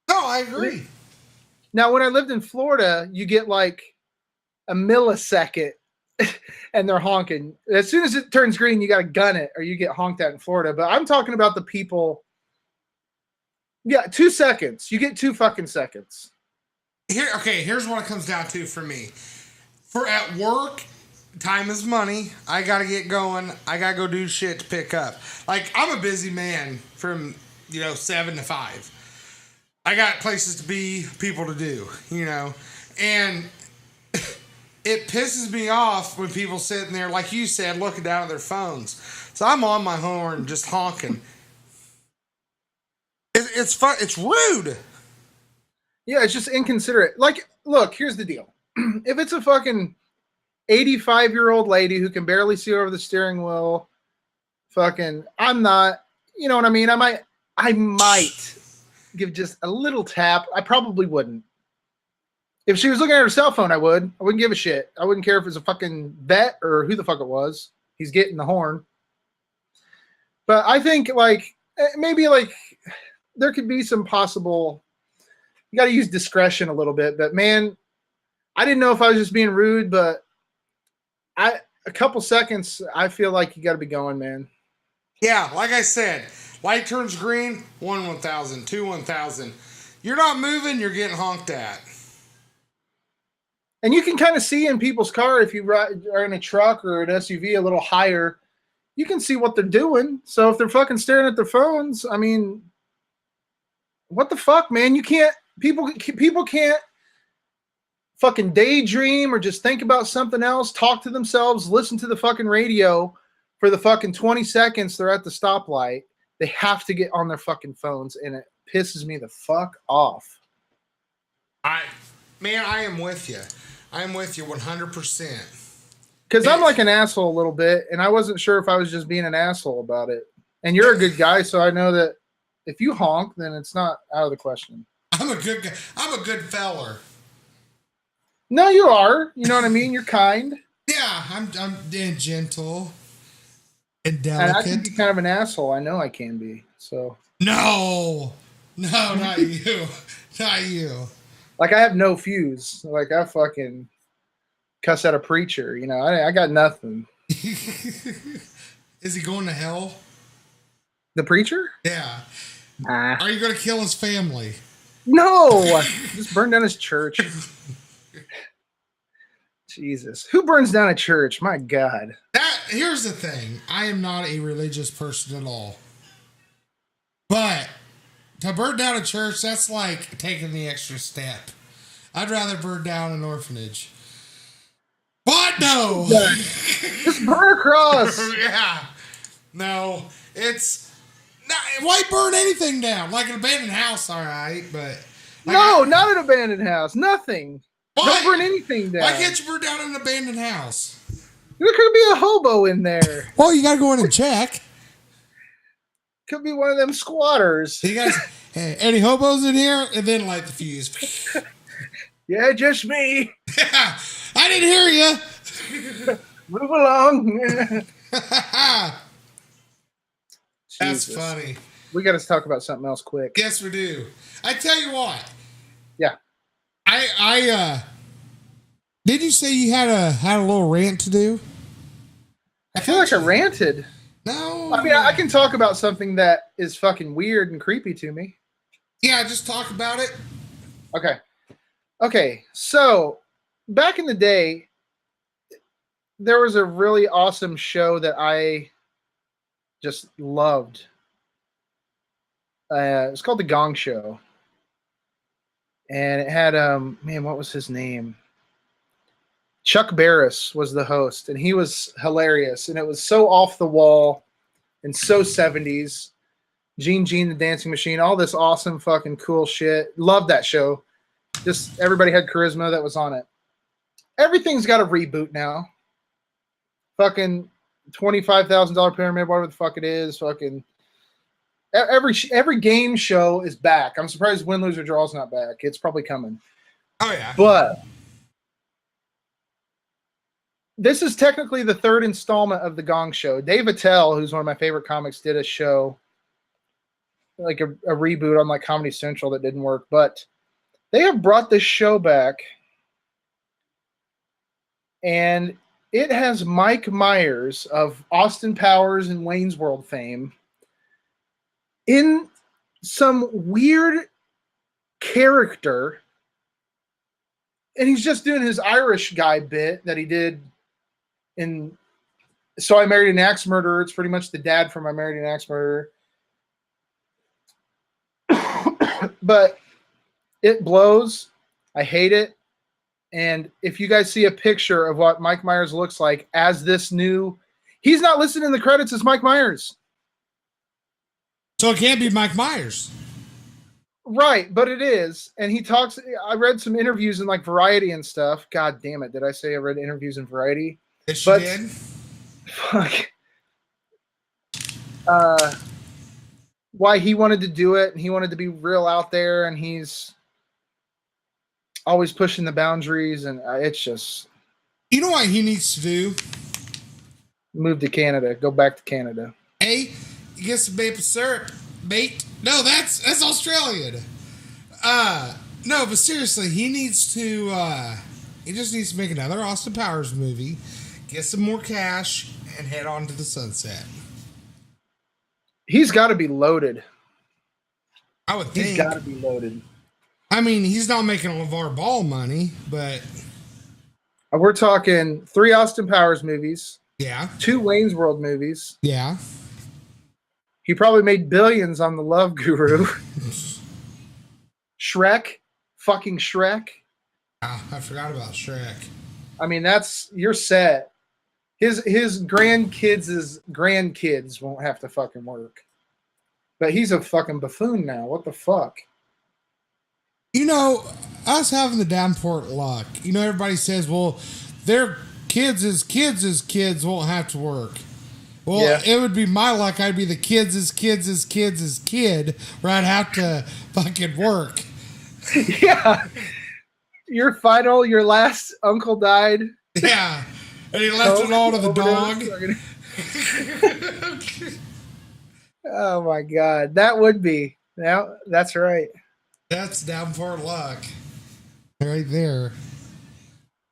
No, I agree. Now, when I lived in Florida, you get like a millisecond and they're honking. As soon as it turns green, you got to gun it or you get honked at in Florida. But I'm talking about the people. Yeah, 2 seconds. You get 2 fucking seconds. Here's what it comes down to for me. For at work, time is money. I got to get going. I got to go do shit to pick up. Like, I'm a busy man from, 7 to 5. I got places to be, people to do, And it pisses me off when people sitting there, like you said, looking down at their phones. So I'm on my horn just honking. It's fun. It's rude. Yeah, it's just inconsiderate. Like, look, here's the deal. If it's a fucking 85-year-old lady who can barely see over the steering wheel, fucking, I'm not, you know what I mean? I might give just a little tap. I probably wouldn't. If she was looking at her cell phone, I would. I wouldn't give a shit. I wouldn't care if it was a fucking vet or who the fuck it was. He's getting the horn. But I think, like, maybe, like, there could be some possible, you got to use discretion a little bit. But, man, I didn't know if I was just being rude, but a couple seconds, I feel like you got to be going, man. Yeah, like I said, light turns green, 1,000, 1,000. You're not moving, you're getting honked at. And you can kind of see in people's car, if you are in a truck or an SUV a little higher, you can see what they're doing. So if they're fucking staring at their phones, I mean, what the fuck, man? You can't, people can't fucking daydream or just think about something else, talk to themselves, listen to the fucking radio for the fucking 20 seconds they're at the stoplight. They have to get on their fucking phones, and it pisses me the fuck off. I am with you. I'm with you 100%. Because I'm like an asshole a little bit, and I wasn't sure if I was just being an asshole about it. And you're a good guy, so I know that if you honk, then it's not out of the question. I'm a good guy. I'm a good feller. No, you are. You know what I mean? You're kind. Yeah, I'm gentle and And I delicate. can be kind of an asshole. I know I can be. So No, not you. Not you. like, I have no fuse. Like, I fucking cuss at a preacher. You know, I got nothing. Is he going to hell? The preacher? Yeah. Nah. Are you going to kill his family? No. Just burn down his church. Jesus. Who burns down a church? My God. Here's the thing. I am not a religious person at all. But to burn down a church, that's like taking the extra step. I'd rather burn down an orphanage. But no! Just burn a cross. Yeah. No, it's not, why burn anything down? Like an abandoned house, all right, but like Not an abandoned house. Nothing. Why? Don't burn anything down. Why can't you burn down an abandoned house? There could be a hobo in there. Well, you got to go in and check. Could be one of them squatters. You guys, hey, any hobos in here? And then light the fuse. Yeah, just me. Yeah, I didn't hear you. Move along. That's Jesus. funny. We got to talk about something else quick. Yes, we do. I tell you what. Yeah. I did you say you had a little rant to do? I feel like I ranted. No. I mean, I can talk about something that is fucking weird and creepy to me. Yeah, just talk about it. Okay. So back in the day, there was a really awesome show that I just loved. It's called The Gong Show. And it had, man, what was his name? Chuck Barris was the host, and he was hilarious. And it was so off the wall and so 70s. Gene the Dancing Machine, all this awesome fucking cool shit. Loved that show. Just everybody had charisma that was on it. Everything's got a reboot now. Fucking $25,000 pyramid, whatever the fuck it is. Fucking every game show is back. I'm surprised Win, Lose, or Draw's not back. It's probably coming. Oh yeah. But this is technically the third installment of the Gong Show. Dave Attell, who's one of my favorite comics, did a show, like a reboot on like Comedy Central that didn't work. But they have brought this show back, and it has Mike Myers of Austin Powers and Wayne's World fame in some weird character. And he's just doing his Irish guy bit that he did in So I Married an Axe Murderer. It's pretty much the dad from I Married an Axe Murderer. But it blows. I hate it. And if you guys see a picture of what Mike Myers looks like as this new, he's not listed in the credits as Mike Myers. So it can't be Mike Myers. Right, but it is. And he talks. I read some interviews in like Variety and stuff. God damn it. Did I say I read interviews in Variety? Yes, you But did. fuck. Why he wanted to do it and he wanted to be real out there and he's always pushing the boundaries and it's just You know what he needs to do? move to Canada, go back to Canada. A, get some maple syrup, mate. No, that's Australian. No, but seriously, he needs to. He just needs to make another Austin Powers movie, get some more cash, and head on to the sunset. He's got to be loaded. I would think. He's got to be loaded. I mean, he's not making LeVar Ball money, but We're talking 3 Austin Powers movies, yeah, 2 Wayne's World movies. yeah. He probably made billions on the Love Guru. Shrek, fucking Shrek. I forgot about Shrek. I mean, you're set. His grandkids won't have to fucking work. But he's a fucking buffoon now. What the fuck? You know, us having the Davenport luck, you know, everybody says, well, their kids' kids won't have to work. Well, Yeah. It would be my luck. I'd be the kids' kid where I'd have to fucking work. Yeah. Your last uncle died. Yeah. And he left it all to the dog. Oh my God. That would be. Yeah, that's right. That's Davenport luck. Right there.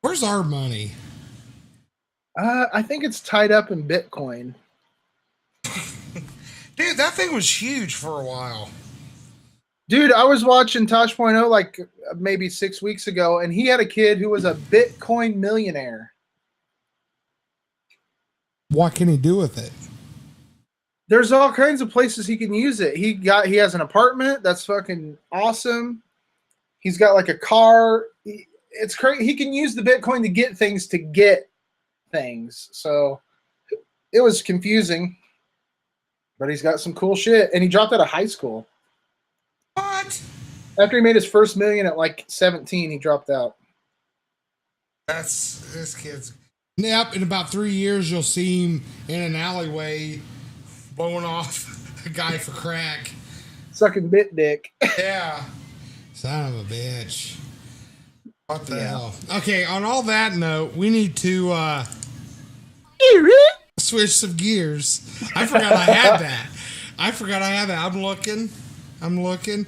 Where's our money? I think it's tied up in Bitcoin. Dude, that thing was huge for a while. Dude, I was watching Tosh.0 like maybe 6 weeks ago, and he had a kid who was a Bitcoin millionaire. What can he do with it? There's all kinds of places he can use it. He has an apartment that's fucking awesome. He's got like a car. It's crazy. He can use the Bitcoin to get things. So it was confusing, but he's got some cool shit. And he dropped out of high school. What? After he made his first million at like 17, he dropped out. This kid's. Yep, in about 3 years, you'll see him in an alleyway blowing off a guy for crack. Sucking bit dick. Yeah. Son of a bitch. What the hell? Okay, on all that note, we need to switch some gears. I forgot I had that. I'm looking.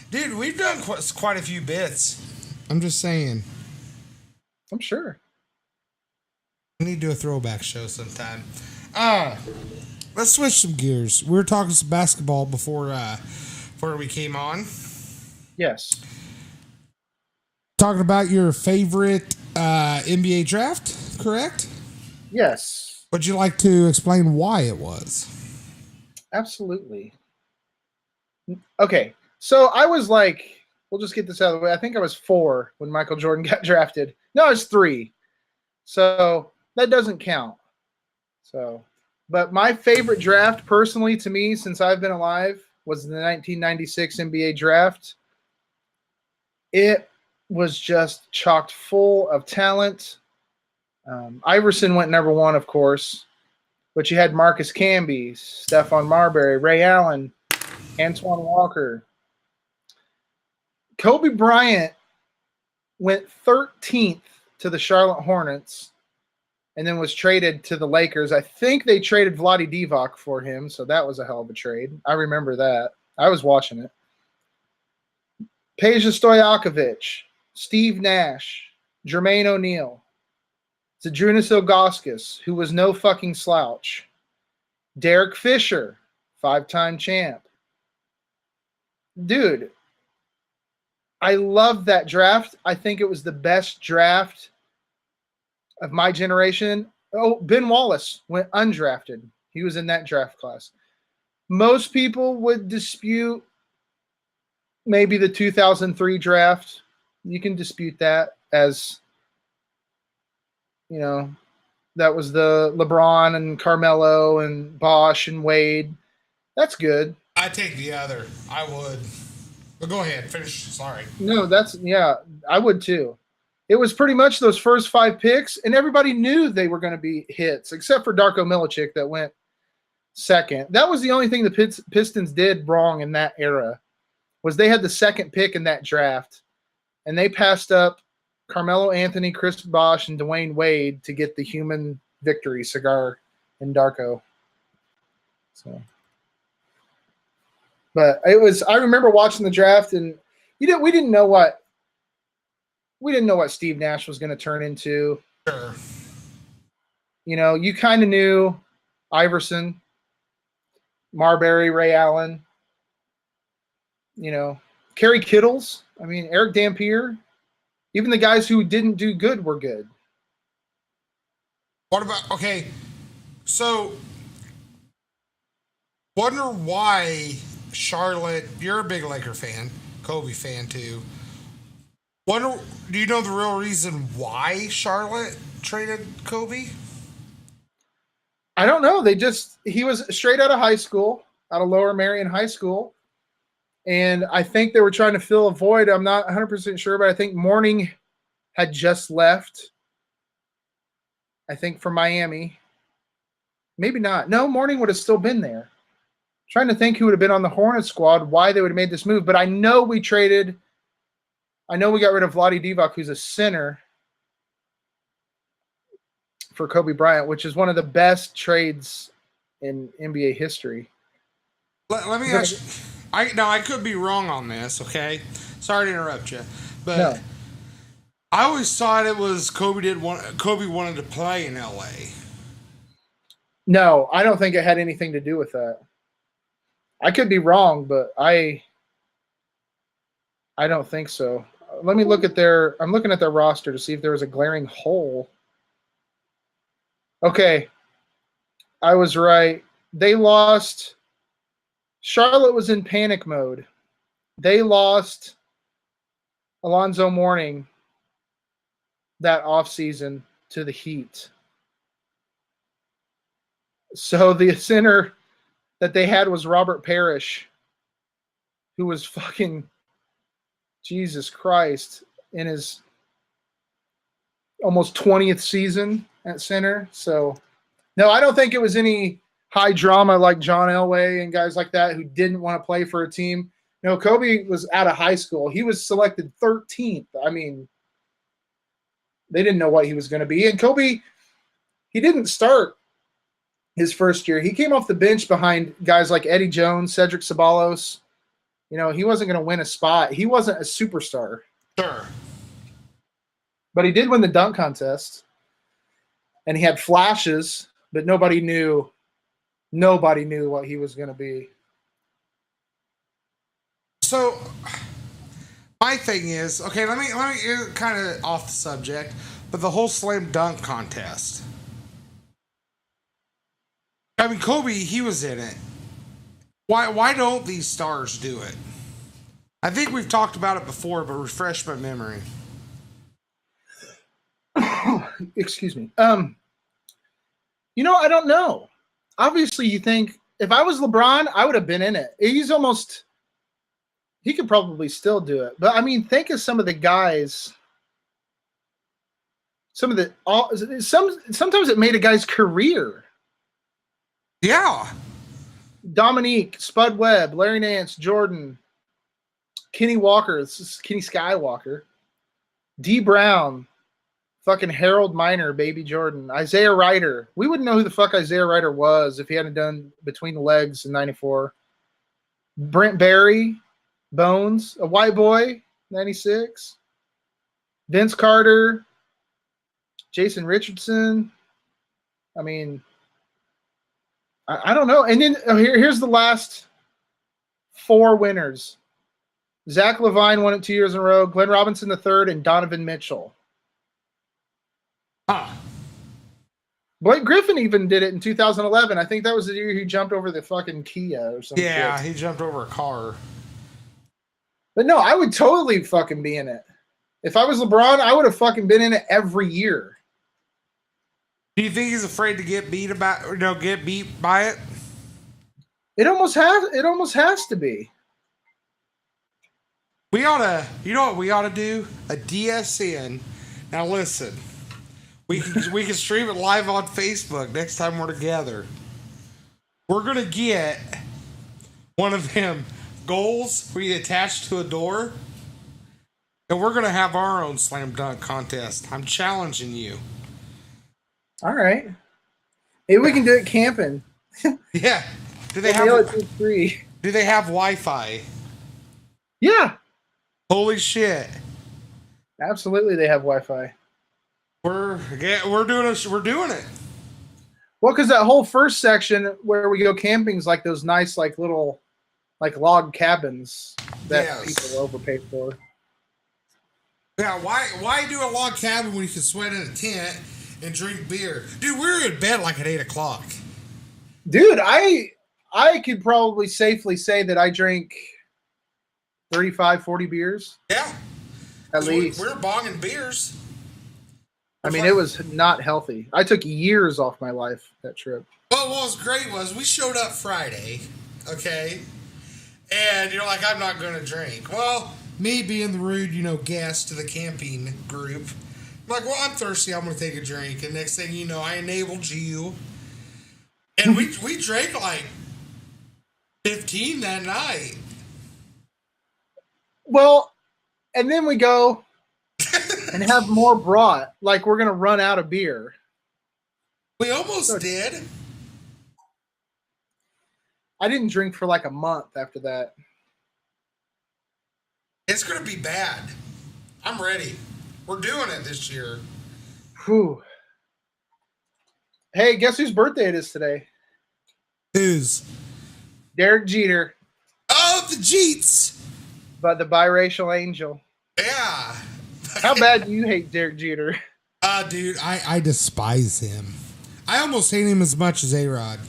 Dude, we've done quite a few bits. I'm just saying. I'm sure. We need to do a throwback show sometime. Let's switch some gears. We were talking some basketball before we came on. Yes. Talking about your favorite NBA draft, correct? Yes. Would you like to explain why it was? Absolutely. Okay. So I was like, we'll just get this out of the way. I think I was 4 when Michael Jordan got drafted. No, I was 3. So that doesn't count. But my favorite draft personally to me since I've been alive was the 1996 NBA draft. It was just chocked full of talent. Iverson went number 1, of course, but you had Marcus Camby, Stephon Marbury, Ray Allen, Antoine Walker. Kobe Bryant went 13th to the Charlotte Hornets and then was traded to the Lakers. I think they traded Vlade Divac for him, so that was a hell of a trade. I remember that. I was watching it. Peja Stojakovic, Steve Nash, Jermaine O'Neal, Zydrunas Ilgauskas, who was no fucking slouch, Derek Fisher, 5-time champ. Dude, I love that draft. I think it was the best draft of my generation. Oh, Ben Wallace went undrafted. He was in that draft class. Most people would dispute maybe the 2003 draft. You can dispute that as, you know, that was the LeBron and Carmelo and Bosh and Wade. That's good. I take the other. I would. But go ahead, finish. Sorry. No, I would too. It was pretty much those first 5 picks, and everybody knew they were going to be hits, except for Darko Milicic that went second. That was the only thing the Pistons did wrong in that era, was they had the second pick in that draft, and they passed up Carmelo Anthony, Chris Bosh, and Dwayne Wade to get the human victory cigar in Darko. So, but I remember watching the draft, and we didn't know what Steve Nash was going to turn into. Sure. You kind of knew Iverson, Marbury, Ray Allen, Kerry Kittles. I mean, Eric Dampier. Even the guys who didn't do good were good. What about, okay, so wonder why Charlotte, you're a big Laker fan, Kobe fan too. Do you know the real reason why Charlotte traded Kobe? I don't know. He was straight out of high school, out of Lower Merion High School. And I think they were trying to fill a void. I'm not 100% sure, but I think Mourning had just left. I think from Miami. Maybe not. No, Mourning would have still been there. Trying to think who would have been on the Hornets squad, why they would have made this move. But I know we got rid of Vlade Divac, who's a center, for Kobe Bryant, which is one of the best trades in NBA history. Let me ask you. I could be wrong on this, okay? Sorry to interrupt you. But no. I always thought it was Kobe wanted to play in LA. No, I don't think it had anything to do with that. I could be wrong, but I don't think so. Let me look at I'm looking at their roster to see if there was a glaring hole. Okay. I was right. They lost. Charlotte was in panic mode. They lost Alonzo Mourning that offseason to the Heat. So the center that they had was Robert Parrish, who was fucking Jesus Christ in his almost 20th season at center. So, no, I don't think it was any high drama like John Elway and guys like that who didn't want to play for a team. No, Kobe was out of high school. He was selected 13th. I mean, they didn't know what he was going to be. And Kobe, he didn't start his first year. He came off the bench behind guys like Eddie Jones, Cedric Ceballos. He wasn't going to win a spot. He wasn't a superstar. Sure. But he did win the dunk contest. And he had flashes, but nobody knew what he was going to be. So my thing is, okay, let me kind of off the subject, but the whole slam dunk contest. I mean, Kobe, he was in it. Why don't these stars do it? I think we've talked about it before, but refresh my memory. Excuse me. I don't know. Obviously, you think if I was LeBron, I would have been in it. He could probably still do it. But I mean, think of some of the guys. Sometimes it made a guy's career. Yeah. Dominique, Spud Webb, Larry Nance, Jordan, Kenny Walker, this is Kenny Skywalker, D. Brown, fucking Harold Miner, Baby Jordan, Isaiah Ryder. We wouldn't know who the fuck Isaiah Ryder was if he hadn't done Between the Legs in 94. Brent Barry, Bones, a white boy, 96. Vince Carter, Jason Richardson. I mean, I don't know. And then here's the last 4 winners. Zach Levine won it 2 years in a row. Glenn Robinson III and Donovan Mitchell. Huh. Blake Griffin even did it in 2011. I think that was the year he jumped over the fucking Kia or something. Yeah, he jumped over a car. But no, I would totally fucking be in it. If I was LeBron, I would have fucking been in it every year. Do you think he's afraid to get beat by it? It almost has to be. We ought to, you know what we ought to do? A DSN. Now listen, we can stream it live on Facebook next time we're together. We're gonna get one of them goals we attach to a door, and we're gonna have our own slam dunk contest. I'm challenging you. All right. Maybe we can do it camping. Yeah. Do they It's free. Do they have Wi-Fi? Yeah. Holy shit. Absolutely, they have Wi-Fi. We're doing it. Well, because that whole first section where we go camping is like those nice, like little, like log cabins that people overpay for. Yeah, why do a log cabin when you can sweat in a tent and drink beer? Dude, we were in bed like at 8 o'clock. Dude, I could probably safely say that I drank 35, 40 beers. Yeah. At least. We're bonging beers. I mean, it was not healthy. I took years off my life that trip. Well, what was great was we showed up Friday, okay? And you're like, I'm not going to drink. Well, me being the rude, guest to the camping group, I'm like, well, I'm thirsty. I'm going to take a drink. And next thing you know, I enabled you. And we drank like 15 that night. Well, and then we go and have more brought. Like we're going to run out of beer. We almost did. I didn't drink for like a month after that. It's going to be bad. I'm ready. We're doing it this year. Whew. Hey, guess whose birthday it is today? Whose? Derek Jeter. Oh, the Jeets. But the biracial angel. Yeah. How bad do you hate Derek Jeter? Dude, I despise him. I almost hate him as much as A-Rod.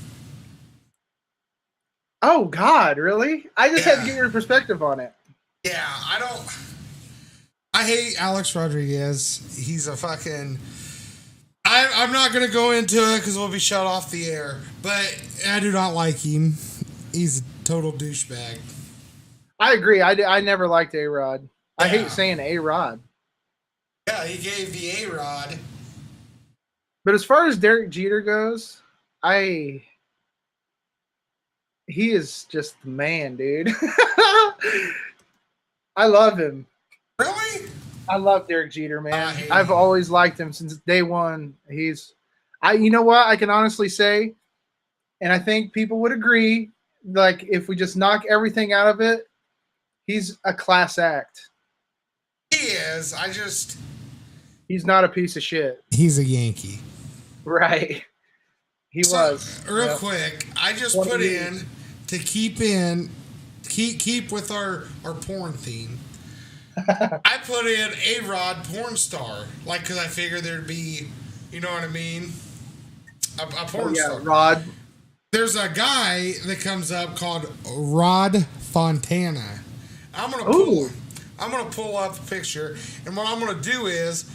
Oh, God, really? I just had to get your perspective on it. Yeah, I hate Alex Rodriguez. He's a fucking... I'm not going to go into it because we'll be shut off the air. But I do not like him. He's a total douchebag. I agree. I never liked A-Rod. I hate saying A-Rod. Yeah, he gave the A-Rod. But as far as Derek Jeter goes, he is just the man, dude. I love him. Really? I love Derek Jeter, man. I've always liked him since day one. You know what? I can honestly say, and I think people would agree, like if we just knock everything out of it, he's a class act. He is. He's not a piece of shit. He's a Yankee. Right. He was. Real quick, I just put in to keep with our porn theme. I put in A-Rod porn star, like because I figured there'd be, you know what I mean, a porn star. Rod. There's a guy that comes up called Rod Fontana. I'm gonna pull up a picture, and what I'm gonna do is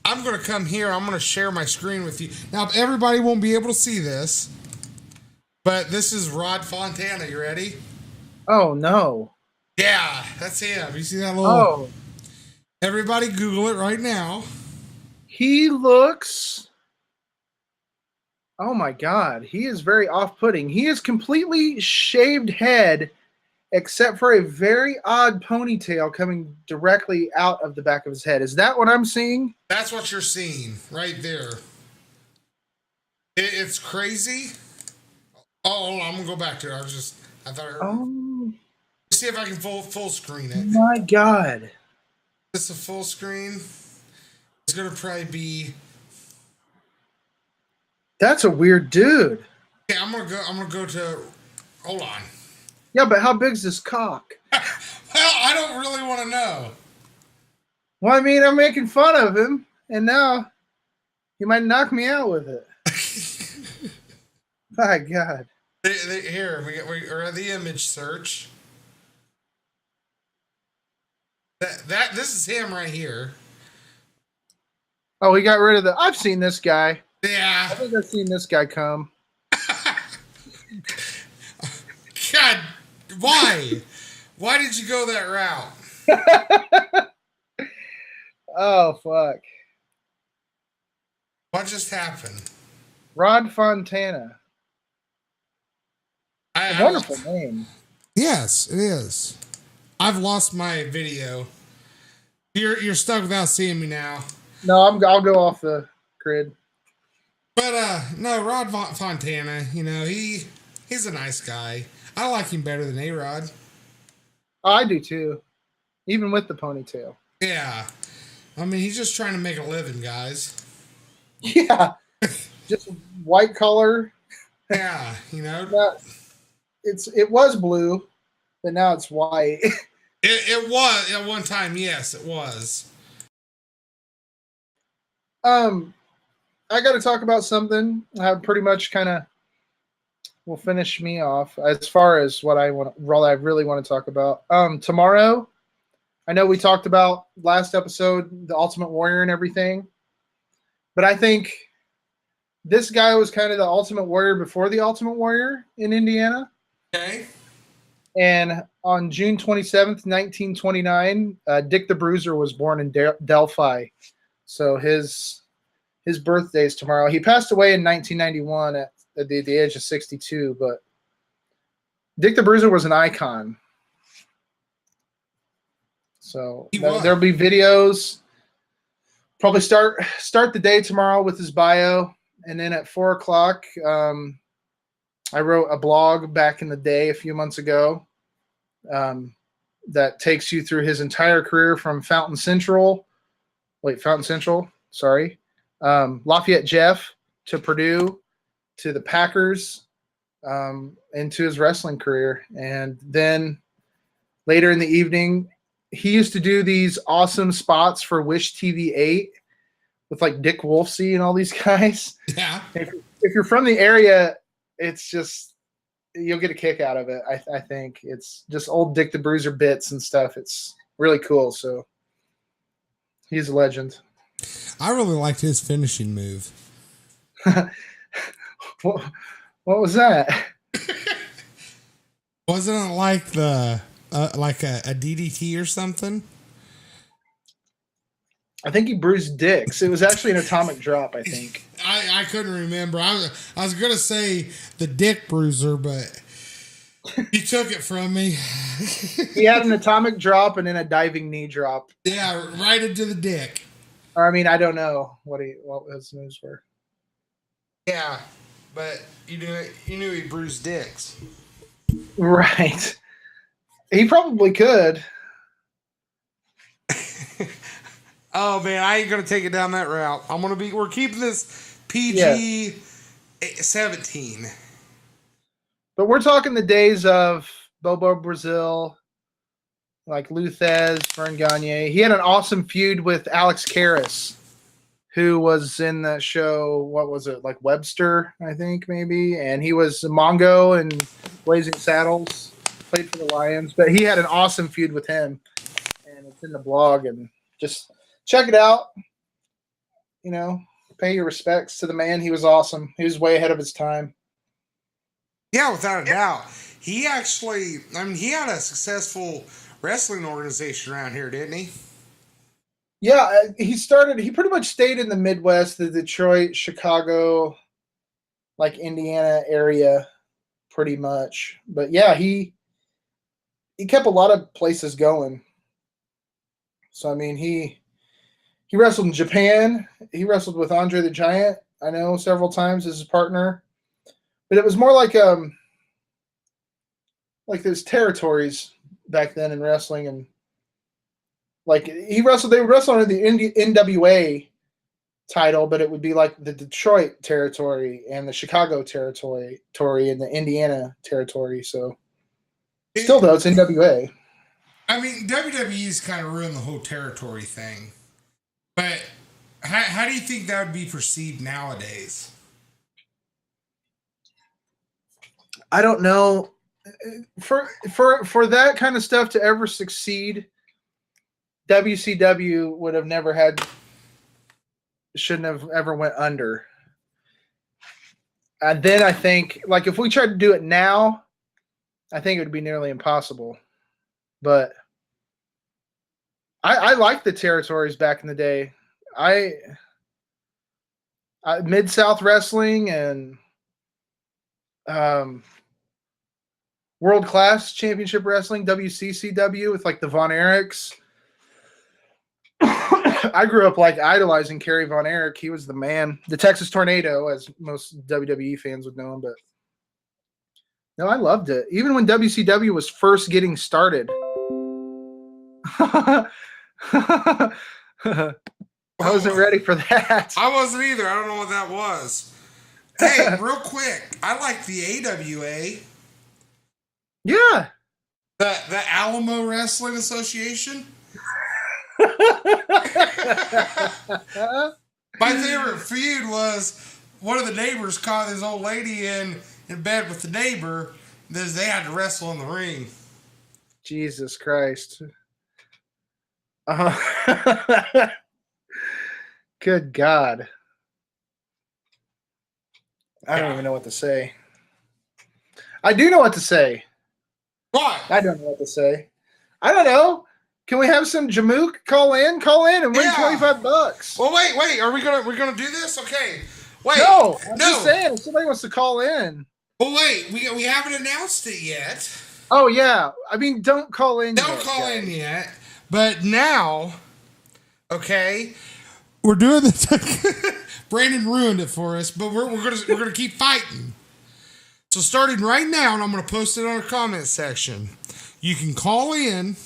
I'm gonna come here. I'm gonna share my screen with you. Now everybody won't be able to see this, but this is Rod Fontana. You ready? Oh no. Yeah, that's him. You see that little... Oh. Everybody Google it right now. He looks... Oh my God. He is very off-putting. He is completely shaved head except for a very odd ponytail coming directly out of the back of his head. Is that what I'm seeing? That's what you're seeing right there. It's crazy. Oh, I'm going to go back to it. I thought I heard... Oh... See if I can full screen it. My God. This is a full screen. It's gonna probably be... That's a weird dude. Okay, I'm gonna go to... Hold on. Yeah, but how big's this cock? Well, I don't really want to know. Well, I mean, I'm making fun of him, and now he might knock me out with it. My God. Here, we're at the image search. This is him right here. Oh, he got rid of I've seen this guy. Yeah. I think I've seen this guy come. God, why? Why did you go that route? Oh fuck! What just happened? Rod Fontana. A I wonderful name. Yes, it is. I've lost my video. You're stuck without seeing me now. No, I'll go off the grid. But no, Fontana, he's a nice guy. I like him better than A-Rod. I do too, even with the ponytail. Yeah. I mean, he's just trying to make a living, guys. Yeah, just white collar. Yeah, It was blue, but now it's white. It was at one time, yes, it was. I got to talk about something. I pretty much kind of will finish me off as far as what I really want to talk about. Tomorrow, I know we talked about last episode the Ultimate Warrior and everything, but I think this guy was kind of the Ultimate Warrior before the Ultimate Warrior in Indiana. Okay. And on June 27th, 1929, Dick the Bruiser was born in Delphi. So his birthday is tomorrow. He passed away in 1991 at the age of 62, but Dick the Bruiser was an icon. So there'll be videos. Probably start the day tomorrow with his bio, and then at 4:00, I wrote a blog back in the day a few months ago that takes you through his entire career from Fountain Central, Lafayette Jeff to Purdue to the Packers, into his wrestling career. And then later in the evening, he used to do these awesome spots for Wish TV 8 with like Dick Wolfsey and all these guys. Yeah. If you're from the area, it's just, you'll get a kick out of it. I think it's just old Dick the Bruiser bits and stuff. It's really cool. So he's a legend. I really liked his finishing move. What was that? Wasn't it like the like a DDT or something? I think he bruised dicks. It was actually an atomic drop, I think. I couldn't remember. I was gonna say the Dick Bruiser, but you took it from me. He had an atomic drop and then a diving knee drop. Yeah, right into the dick. Or, I mean, I don't know what his moves were. Yeah, but you knew he bruised dicks. Right. He probably could. Oh man, I ain't gonna take it down that route. We're keeping this PG 17. But we're talking the days of Bobo Brazil, like Luthez, Vern Gagne. He had an awesome feud with Alex Karras, who was in that show, what was it, like Webster, I think, maybe? And he was Mongo and Blazing Saddles, played for the Lions. But he had an awesome feud with him, and it's in the blog, and just check it out. Pay your respects to the man. He was awesome. He was way ahead of his time. Yeah, without a doubt. He actually, he had a successful wrestling organization around here, didn't he? Yeah, he pretty much stayed in the Midwest, the Detroit, Chicago, like Indiana area, pretty much. But yeah, he kept a lot of places going. So, I mean, he wrestled in Japan. He wrestled with Andre the Giant, I know, several times as his partner. But it was more like there's territories back then in wrestling, and like they would wrestle under the NWA title, but it would be like the Detroit territory and the Chicago territory and the Indiana territory. So still though, it's NWA. I mean, WWE's kind of ruined the whole territory thing. But how do you think that would be perceived nowadays? I don't know. For that kind of stuff to ever succeed, WCW would have shouldn't have ever went under. And then I think, like, if we tried to do it now, I think it would be nearly impossible. But I liked the territories back in the day. I Mid-South Wrestling and World Class Championship Wrestling, WCCW, with like the Von Erichs. I grew up like idolizing Kerry Von Erich. He was the man. The Texas Tornado, as most WWE fans would know him. But no, I loved it. Even when WCW was first getting started. I wasn't ready for that. I wasn't either. I don't know what that was. Hey, real quick, I like the AWA. Yeah. The Alamo Wrestling Association. My favorite feud was one of the neighbors caught this old lady in bed with the neighbor. They had to wrestle in the ring. Jesus Christ. Good God. I don't even know what to say. I do know what to say. What? I don't know what to say. I don't know. Can we have some Jamook call in and win $25? Well, wait. We're gonna do this? Okay. Wait. No, I'm just saying. If somebody wants to call in. Well, wait. We haven't announced it yet. Oh yeah. I mean, don't call in. Don't call in yet. But now, okay, we're doing this. Brandon ruined it for us, but we're gonna keep fighting. So starting right now, and I'm gonna post it on our comment section. You can call in.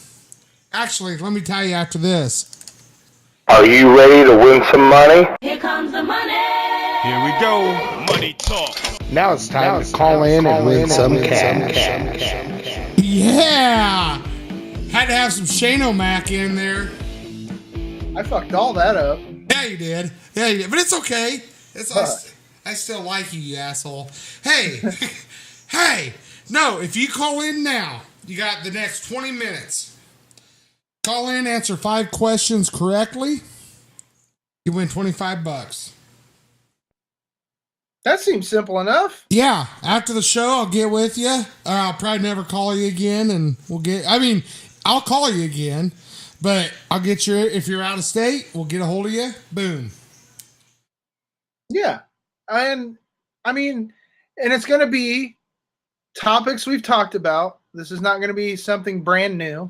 Actually, let me tell you after this. Are you ready to win some money? Here comes the money. Here we go. Money talk. Now it's time to call in and win some cash. Yeah! Had to have some Shane O'Mac in there. I fucked all that up. Yeah, you did. But it's okay. I still like you, you asshole. Hey, no, if you call in now, you got the next 20 minutes. Call in, answer 5 questions correctly. You win $25. That seems simple enough. Yeah, after the show, I'll get with you. I'll probably never call you again, and I'll call you again, but I'll get you, if you're out of state, we'll get a hold of you. Boom. Yeah. And it's going to be topics we've talked about. This is not going to be something brand new.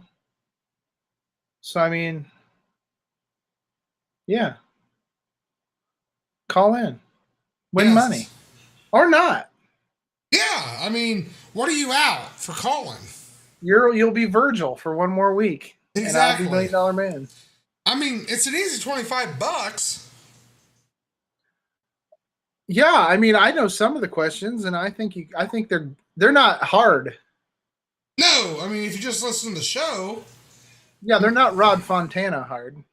So, yeah. Call in. Win money. Or not. Yeah, what are you out for calling? You'll be Virgil for one more week. Exactly. And I'll be $1 Million Man. It's an easy $25. Yeah, I know some of the questions, and I think they're not hard. No, if you just listen to the show. Yeah, they're not Rod Fontana hard.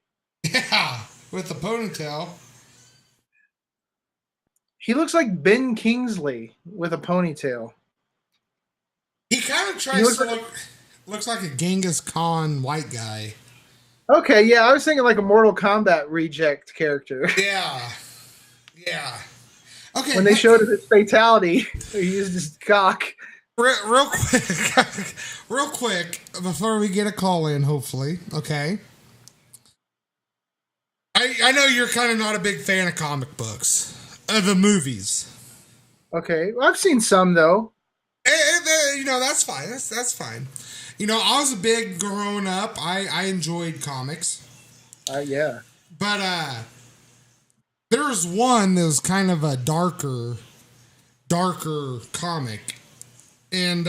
Yeah, with the ponytail. He looks like Ben Kingsley with a ponytail. He kind of tries to looks like a Genghis Khan white guy. Okay, yeah, I was thinking like a Mortal Kombat reject character. Yeah. Okay. When they showed his fatality, he used his cock. Real quick, before we get a call in, hopefully, okay? I know you're kind of not a big fan of comic books, the movies. Okay, well, I've seen some though. That's fine. That's fine. I was a big growing up. I enjoyed comics. Yeah. But there was one that was kind of a darker comic. And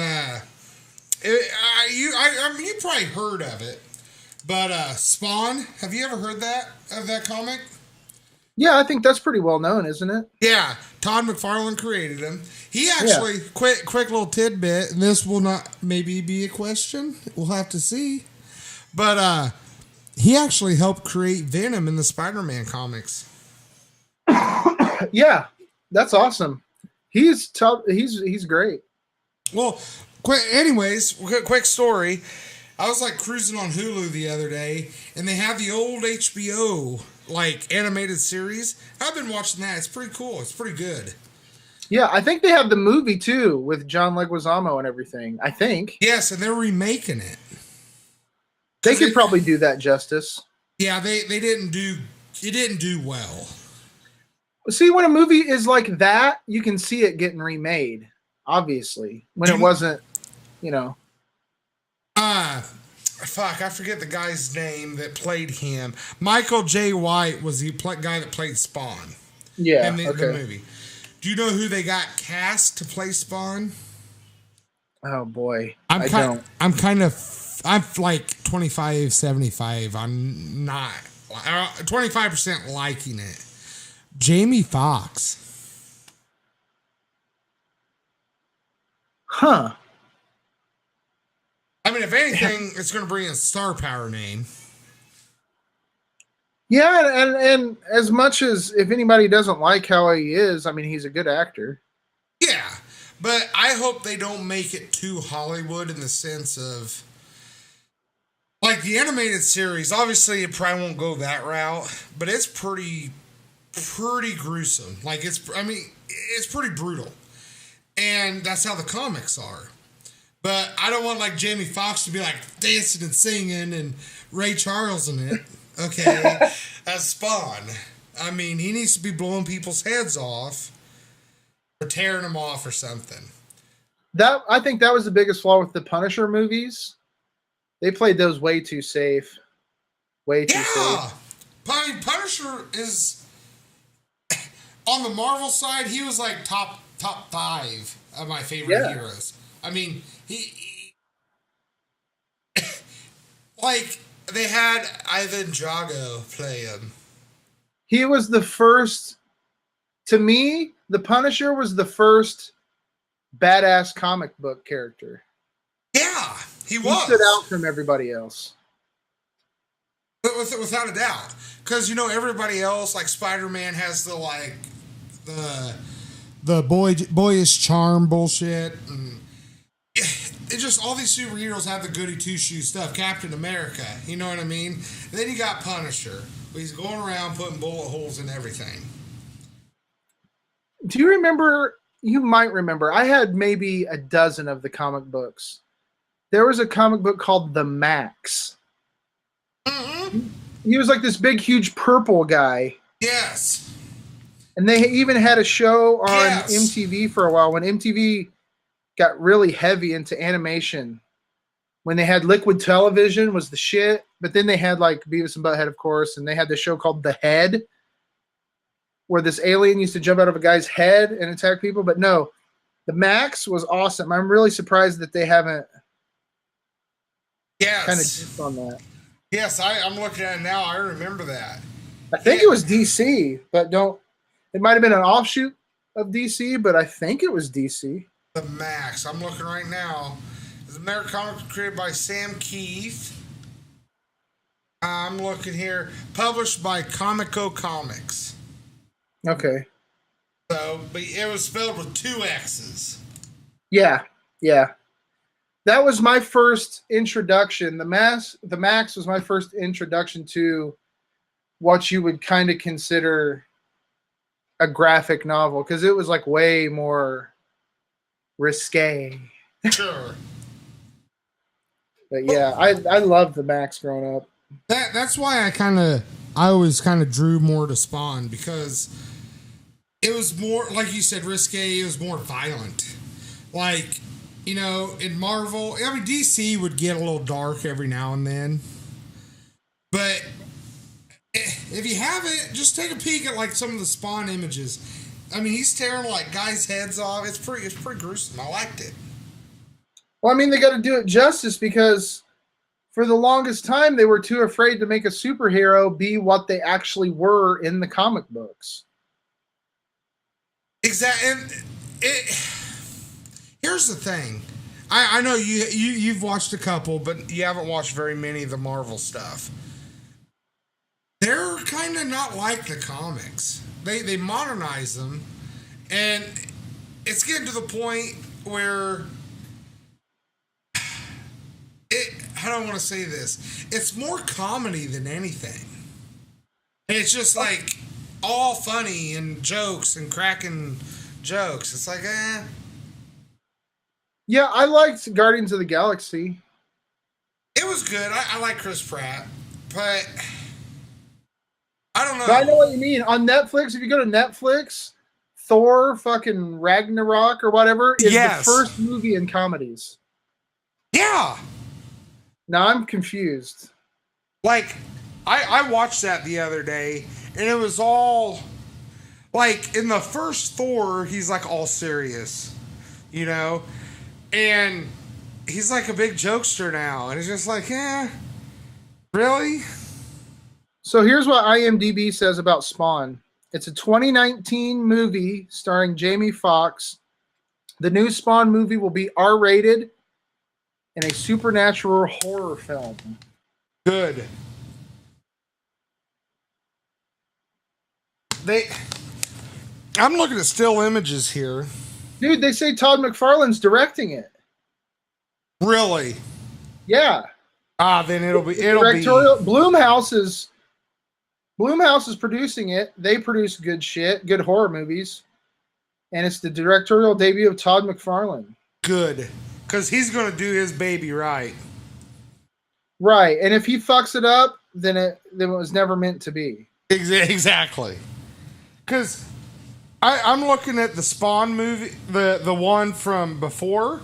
you probably heard of it, but Spawn. Have you ever heard of that comic? Yeah, I think that's pretty well known, isn't it? Yeah, Todd McFarlane created him. He actually quick little tidbit, and this will not maybe be a question. We'll have to see. But he actually helped create Venom in the Spider-Man comics. Yeah, that's awesome. He's tough. He's great. Well, quick story. I was like cruising on Hulu the other day, and they have the old HBO animated series. I've been watching that. It's pretty cool. It's pretty good. Yeah, I think they have the movie too with John Leguizamo and everything. I think. Yes, and they're remaking it. They could probably do that justice. Yeah, they didn't do it. Didn't do well. See, when a movie is like that, you can see it getting remade. Obviously, when it wasn't, Fuck, I forget the guy's name that played him. Michael J. White was the guy that played Spawn. Yeah, in the movie. Do you know who they got cast to play Spawn? Oh boy, I'm like 25-75. I'm not 25% liking it. Jamie Foxx. Huh. I mean, if anything, it's going to bring a star power name. Yeah, and as much as if anybody doesn't like how he is, I mean, he's a good actor. Yeah, but I hope they don't make it too Hollywood in the sense of, like, the animated series. Obviously, it probably won't go that route, but it's pretty gruesome. Like, it's pretty brutal, and that's how the comics are. But I don't want, like, Jamie Foxx to be, like, dancing and singing and Ray Charles in it, okay, as Spawn. I mean, he needs to be blowing people's heads off or tearing them off or something. I think that was the biggest flaw with the Punisher movies. They played those way too safe. Way too safe. Punisher is, on the Marvel side, he was, like, top 5 of my favorite heroes. I mean, he like, they had Ivan Drago play him. He was the first, to me, the Punisher was the first badass comic book character. Yeah, he was. He stood out from everybody else. But without a doubt. Because, everybody else, like Spider-Man has the boyish charm bullshit, and it's just all these superheroes have the goody two-shoes stuff. Captain America, you know what I mean? And then you got Punisher. He's going around putting bullet holes in everything. Do you remember? You might remember. I had maybe a dozen of the comic books. There was a comic book called The Max. Mm-hmm. He was like this big, huge purple guy. Yes. And they even had a show on MTV for a while when MTV got really heavy into animation. When they had Liquid Television was the shit, but then they had like Beavis and Butthead, of course, and they had this show called The Head, where this alien used to jump out of a guy's head and attack people. But no, The Max was awesome. I'm really surprised that they haven't kind of dipped on that. Yes, I'm looking at it now. I remember that. I think it was DC, but it might have been an offshoot of DC, but I think it was DC. The Max. I'm looking right now. The American comic was created by Sam Keith. I'm looking here. Published by Comico Comics. Okay. So, but it was spelled with 2 X's. Yeah. That was my first introduction. The Max was my first introduction to what you would kind of consider a graphic novel, because it was like way more risque. Sure. But yeah, I loved the Max growing up. That's why I always kind of drew more to Spawn, because it was more, like you said, risque. It was more violent. Like, in Marvel, I mean, DC would get a little dark every now and then. But if you haven't, just take a peek at like some of the Spawn images. I mean, he's tearing like guys' heads off. It's pretty gruesome. I liked it. Well, I mean, they got to do it justice, because for the longest time they were too afraid to make a superhero be what they actually were in the comic books. Exactly. And here's the thing. I know you've watched a couple, but you haven't watched very many of the Marvel stuff. They're kind of not like the comics. They modernize them, and it's getting to the point where how do I want to say this? It's more comedy than anything. And it's just like all funny and jokes and cracking jokes. It's like, Yeah, I liked Guardians of the Galaxy. It was good. I like Chris Pratt, but I don't know. But I know what you mean. On Netflix, if you go to Netflix, Thor fucking Ragnarok or whatever is the first movie in comedies. Yeah. Now I'm confused. Like, I watched that the other day, and it was all like in the first Thor, he's like all serious, you know, and he's like a big jokester now, and it's just like, yeah, really? So here's what IMDb says about Spawn. It's a 2019 movie starring Jamie Foxx. The new Spawn movie will be R-rated and a supernatural horror film. Good. I'm looking at still images here. Dude, they say Todd McFarlane's directing it. Really? Yeah. Then it'll be Blumhouse is producing it. They produce good shit, good horror movies. And it's the directorial debut of Todd McFarlane. Good. Because he's going to do his baby right. Right. And if he fucks it up, then it was never meant to be. Exactly. Because I'm looking at the Spawn movie, the one from before,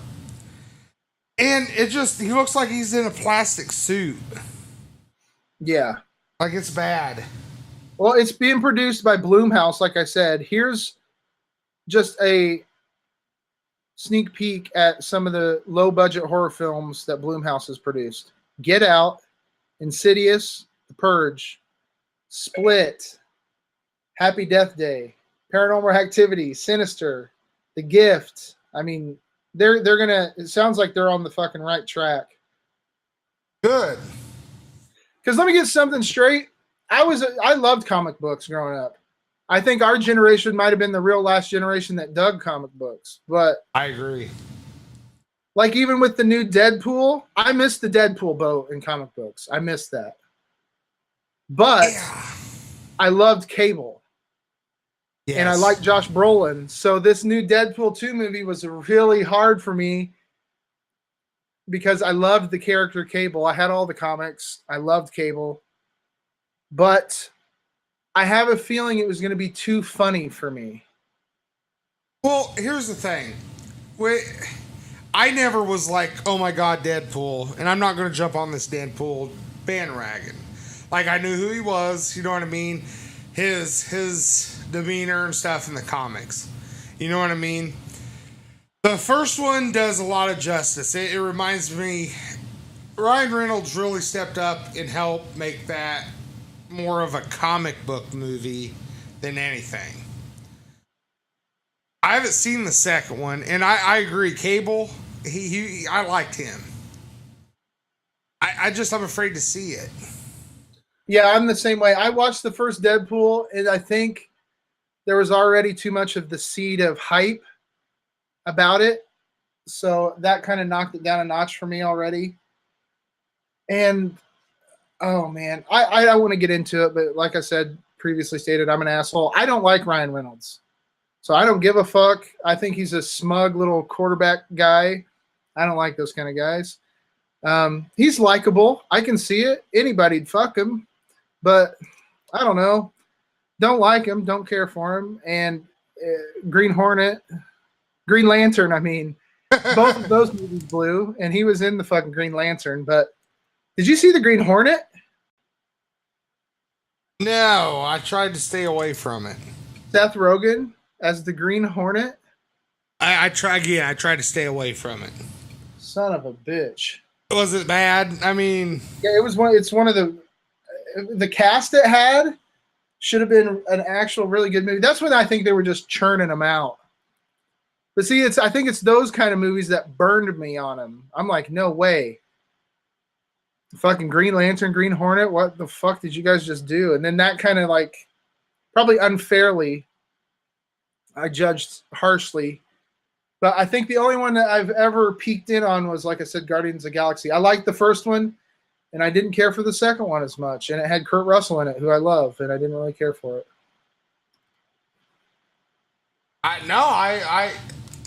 and he looks like he's in a plastic suit. Yeah. Like it's bad. Well, it's being produced by Blumhouse, like I said. Here's just a sneak peek at some of the low-budget horror films that Blumhouse has produced. Get Out, Insidious, The Purge, Split, Happy Death Day, Paranormal Activity, Sinister, The Gift. I mean, they're gonna. It sounds like they're on the fucking right track. Good. Because let me get something straight. I loved comic books growing up. I think our generation might have been the real last generation that dug comic books. But I agree. Like even with the new Deadpool, I missed the Deadpool boat in comic books. I missed that. But I loved Cable. Yes. And I like Josh Brolin. So this new Deadpool 2 movie was really hard for me because I loved the character Cable. I had all the comics. I loved Cable. But I have a feeling it was going to be too funny for me. Well, here's the thing. I never was like, oh my God, Deadpool. And I'm not going to jump on this Deadpool bandwagon. Like, I knew who he was. You know what I mean? His demeanor and stuff in the comics. You know what I mean? The first one does a lot of justice. It reminds me, Ryan Reynolds really stepped up and helped make that more of a comic book movie than anything. I haven't seen the second one, and I agree. Cable, I liked him. I'm afraid to see it. Yeah, I'm the same way. I watched the first Deadpool, and I think there was already too much of the seed of hype about it. So that kind of knocked it down a notch for me already. And, oh, man, I don't want to get into it, but like I said, previously stated, I'm an asshole. I don't like Ryan Reynolds. So I don't give a fuck. I think he's a smug little quarterback guy. I don't like those kind of guys. He's likable. I can see it. Anybody'd fuck him. But I don't know. Don't like him. Don't care for him. And Green Lantern, I mean. Both of those movies blew. And he was in the fucking Green Lantern. But did you see the Green Hornet? No, I tried to stay away from it. Seth Rogen as the Green Hornet? I tried to stay away from it. Son of a bitch. Was it bad? I mean, yeah, it's one of the cast it had should have been an actual really good movie. That's when I think they were just churning them out. But see, I think it's those kind of movies that burned me on them. I'm like, no way. Fucking Green Lantern, Green Hornet, what the fuck did you guys just do? And then that kind of like, probably unfairly, I judged harshly. But I think the only one that I've ever peeked in on was, like I said, Guardians of the Galaxy. I liked the first one, and I didn't care for the second one as much. And it had Kurt Russell in it, who I love, and I didn't really care for it. I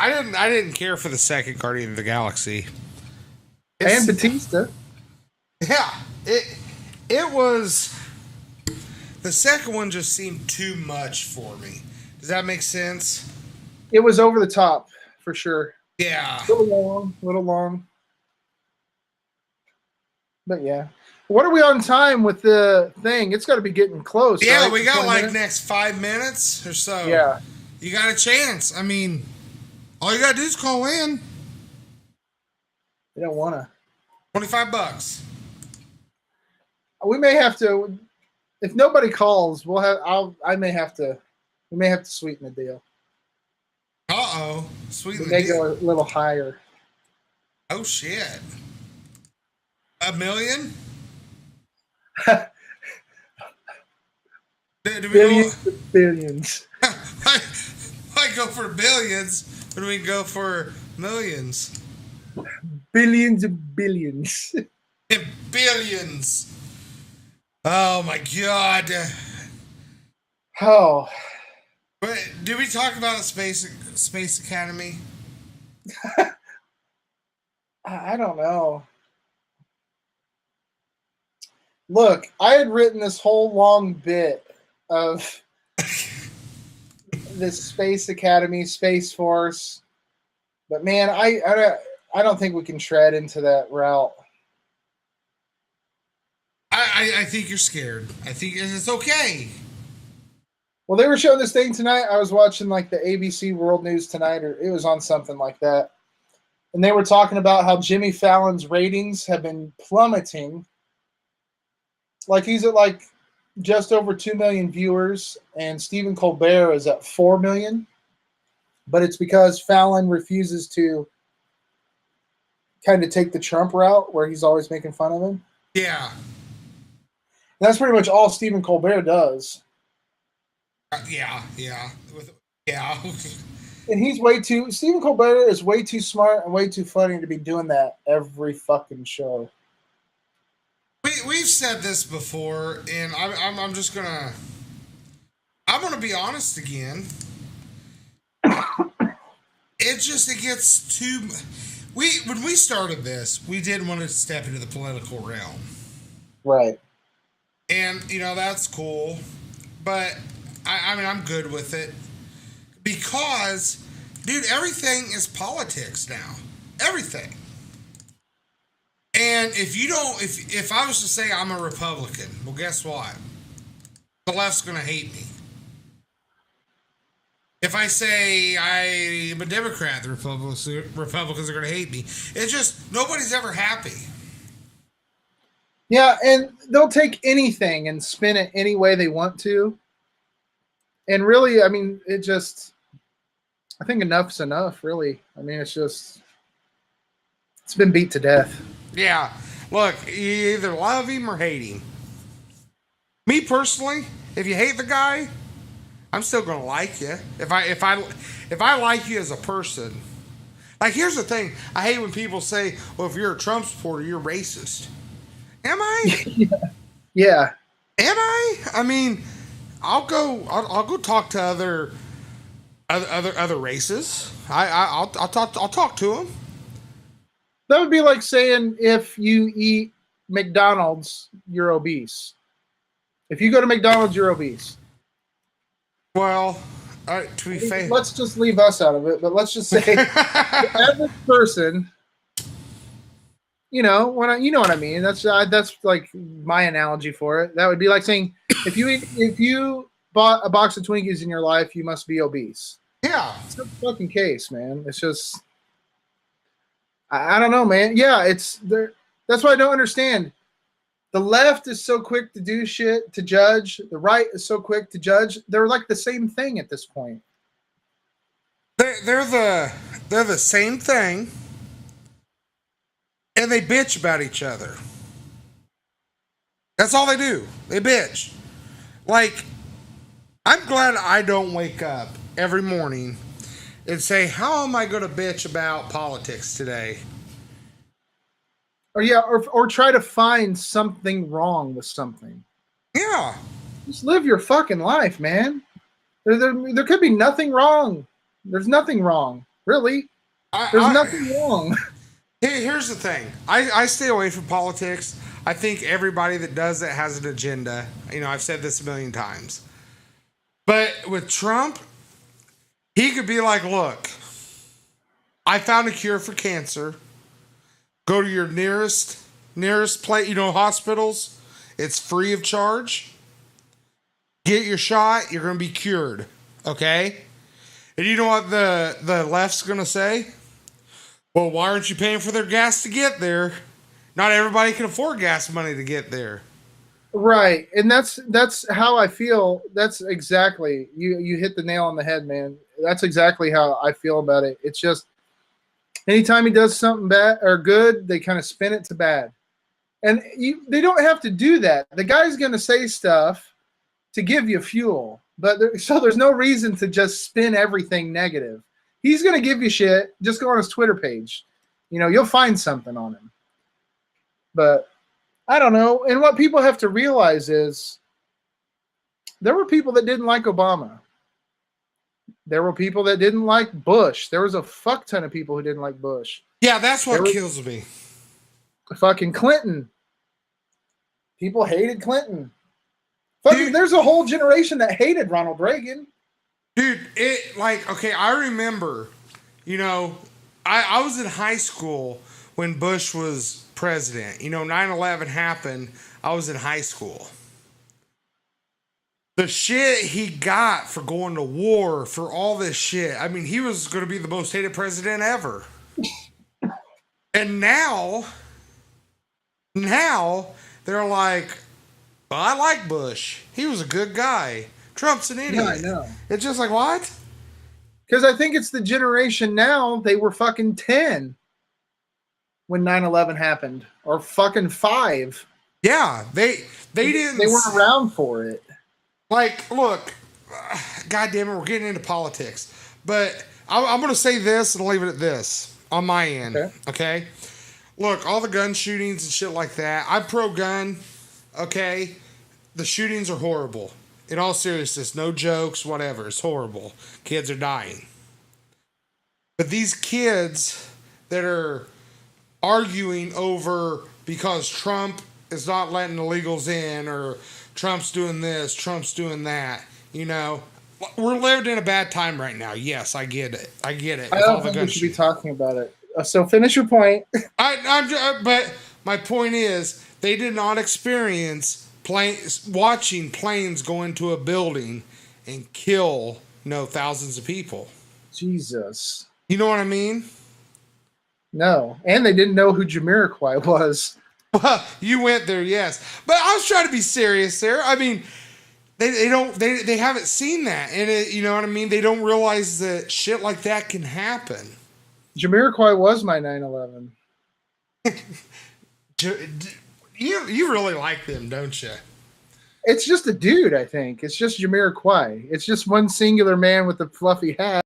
didn't care for the second Guardian of the Galaxy. And Batista. Yeah, it was. The second one just seemed too much for me. Does that make sense? It was over the top for sure. Yeah. Little long. But yeah. What are we on time with the thing? It's got to be getting close. Yeah, right? we got 20 like minutes? next 5 minutes or so. Yeah. You got a chance. I mean, all you got to do is call in. We don't want to. $25. We may have to. If nobody calls, we'll have. I may have to. We may have to sweeten the deal. Sweeten We the may deal. go a little higher. Oh shit. $1 million? Do we Billions of billions. why go for billions when we go for millions? Billions of billions. Billions. Oh my god. Oh. Wait, did we talk about the Space Academy? I don't know. Look, I had written this whole long bit of this Space Academy, Space Force, but man, I don't think we can tread into that route. I think you're scared. I think it's okay. Well, they were showing this thing tonight. I was watching like the ABC World News tonight, or it was on something like that. And they were talking about how Jimmy Fallon's ratings have been plummeting. Like he's at like just over 2 million viewers, and Stephen Colbert is at 4 million. But it's because Fallon refuses to kind of take the Trump route where he's always making fun of him. Yeah. And that's pretty much all Stephen Colbert does. Yeah. And he's Stephen Colbert is way too smart and way too funny to be doing that every fucking show. We've said this before, and I'm just gonna be honest again. It gets too. When we started this, we didn't want to step into the political realm, Right. and that's cool, but I mean I'm good with it because, dude, everything is politics now. Everything. And if I was to say I'm a Republican, well, guess what? The left's going to hate me. If I say I'm a Democrat, the Republicans are going to hate me. It's just, nobody's ever happy. Yeah, and they'll take anything and spin it any way they want to. And really, I mean, I think enough's enough, really. I mean, it's been beat to death. Yeah. Look, you either love him or hate him. Me personally, if you hate the guy, I'm still gonna like you. If I like you as a person. Like, here's the thing. I hate when people say, well, if you're a Trump supporter, you're racist. Am I? Yeah. Am I? I mean, I'll go talk to other races. I'll talk to them. That would be like saying if you eat McDonald's, you're obese. If you go to McDonald's, you're obese. Well, to be fair, let's just leave us out of it. But let's just say the average person, you know what I mean. That's like my analogy for it. That would be like saying if you bought a box of Twinkies in your life, you must be obese. Yeah, it's not the fucking case, man. It's just. I don't know, man. Yeah, it's there. That's what I don't understand. The left is so quick to do shit to judge. The right is so quick to judge. They're like the same thing at this point. They're the same thing, and they bitch about each other. That's all they do. They bitch. Like, I'm glad I don't wake up every morning and say, how am I going to bitch about politics today? Or try to find something wrong with something. Yeah. Just live your fucking life, man. There could be nothing wrong. There's nothing wrong. Really. There's nothing wrong. Here's the thing. I stay away from politics. I think everybody that does it has an agenda. You know, I've said this a million times. But with Trump, he could be like, look, I found a cure for cancer. Go to your nearest place, hospitals. It's free of charge. Get your shot. You're going to be cured. Okay? And you know what the left's going to say? Well, why aren't you paying for their gas to get there? Not everybody can afford gas money to get there. Right. And that's how I feel. That's exactly, you hit the nail on the head, man. That's exactly how I feel about it. It's just anytime he does something bad or good, they kind of spin it to bad. And they don't have to do that. The guy's going to say stuff to give you fuel. But so there's no reason to just spin everything negative. He's going to give you shit. Just go on his Twitter page. You'll find something on him. But I don't know. And what people have to realize is there were people that didn't like Obama. There were people that didn't like Bush. There was a fuck ton of people who didn't like Bush. Yeah, that's what kills me. Fucking Clinton. People hated Clinton. Fucking, there's a whole generation that hated Ronald Reagan. Dude, I remember, I was in high school when Bush was president. 9/11 happened. I was in high school. The shit he got for going to war, for all this shit. I mean, he was going to be the most hated president ever. And now they're like, well, I like Bush. He was a good guy. Trump's an idiot. Yeah, I know. It's just like, what? Because I think it's the generation now, they were fucking 10 when 9/11 happened. Or fucking 5. Yeah, they didn't. They weren't around for it. Like, look, God damn it, we're getting into politics. But I'm going to say this and leave it at this on my end. Okay? Look, all the gun shootings and shit like that, I'm pro-gun. Okay? The shootings are horrible. In all seriousness, no jokes, whatever. It's horrible. Kids are dying. But these kids that are arguing over because Trump is not letting illegals in, or Trump's doing this, Trump's doing that, we're living in a bad time right now. Yes, I get it. I don't think we should be talking about it. So finish your point. But my point is, they did not experience watching planes go into a building and kill thousands of people. Jesus. You know what I mean? No. And they didn't know who Jamiroquai was. Well, you went there, yes. But I was trying to be serious there. I mean, they haven't seen that. And you know what I mean? They don't realize that shit like that can happen. Jamiroquai was my 9/11. You really like them, don't you? It's just a dude, I think. It's just Jamiroquai. It's just one singular man with a fluffy hat.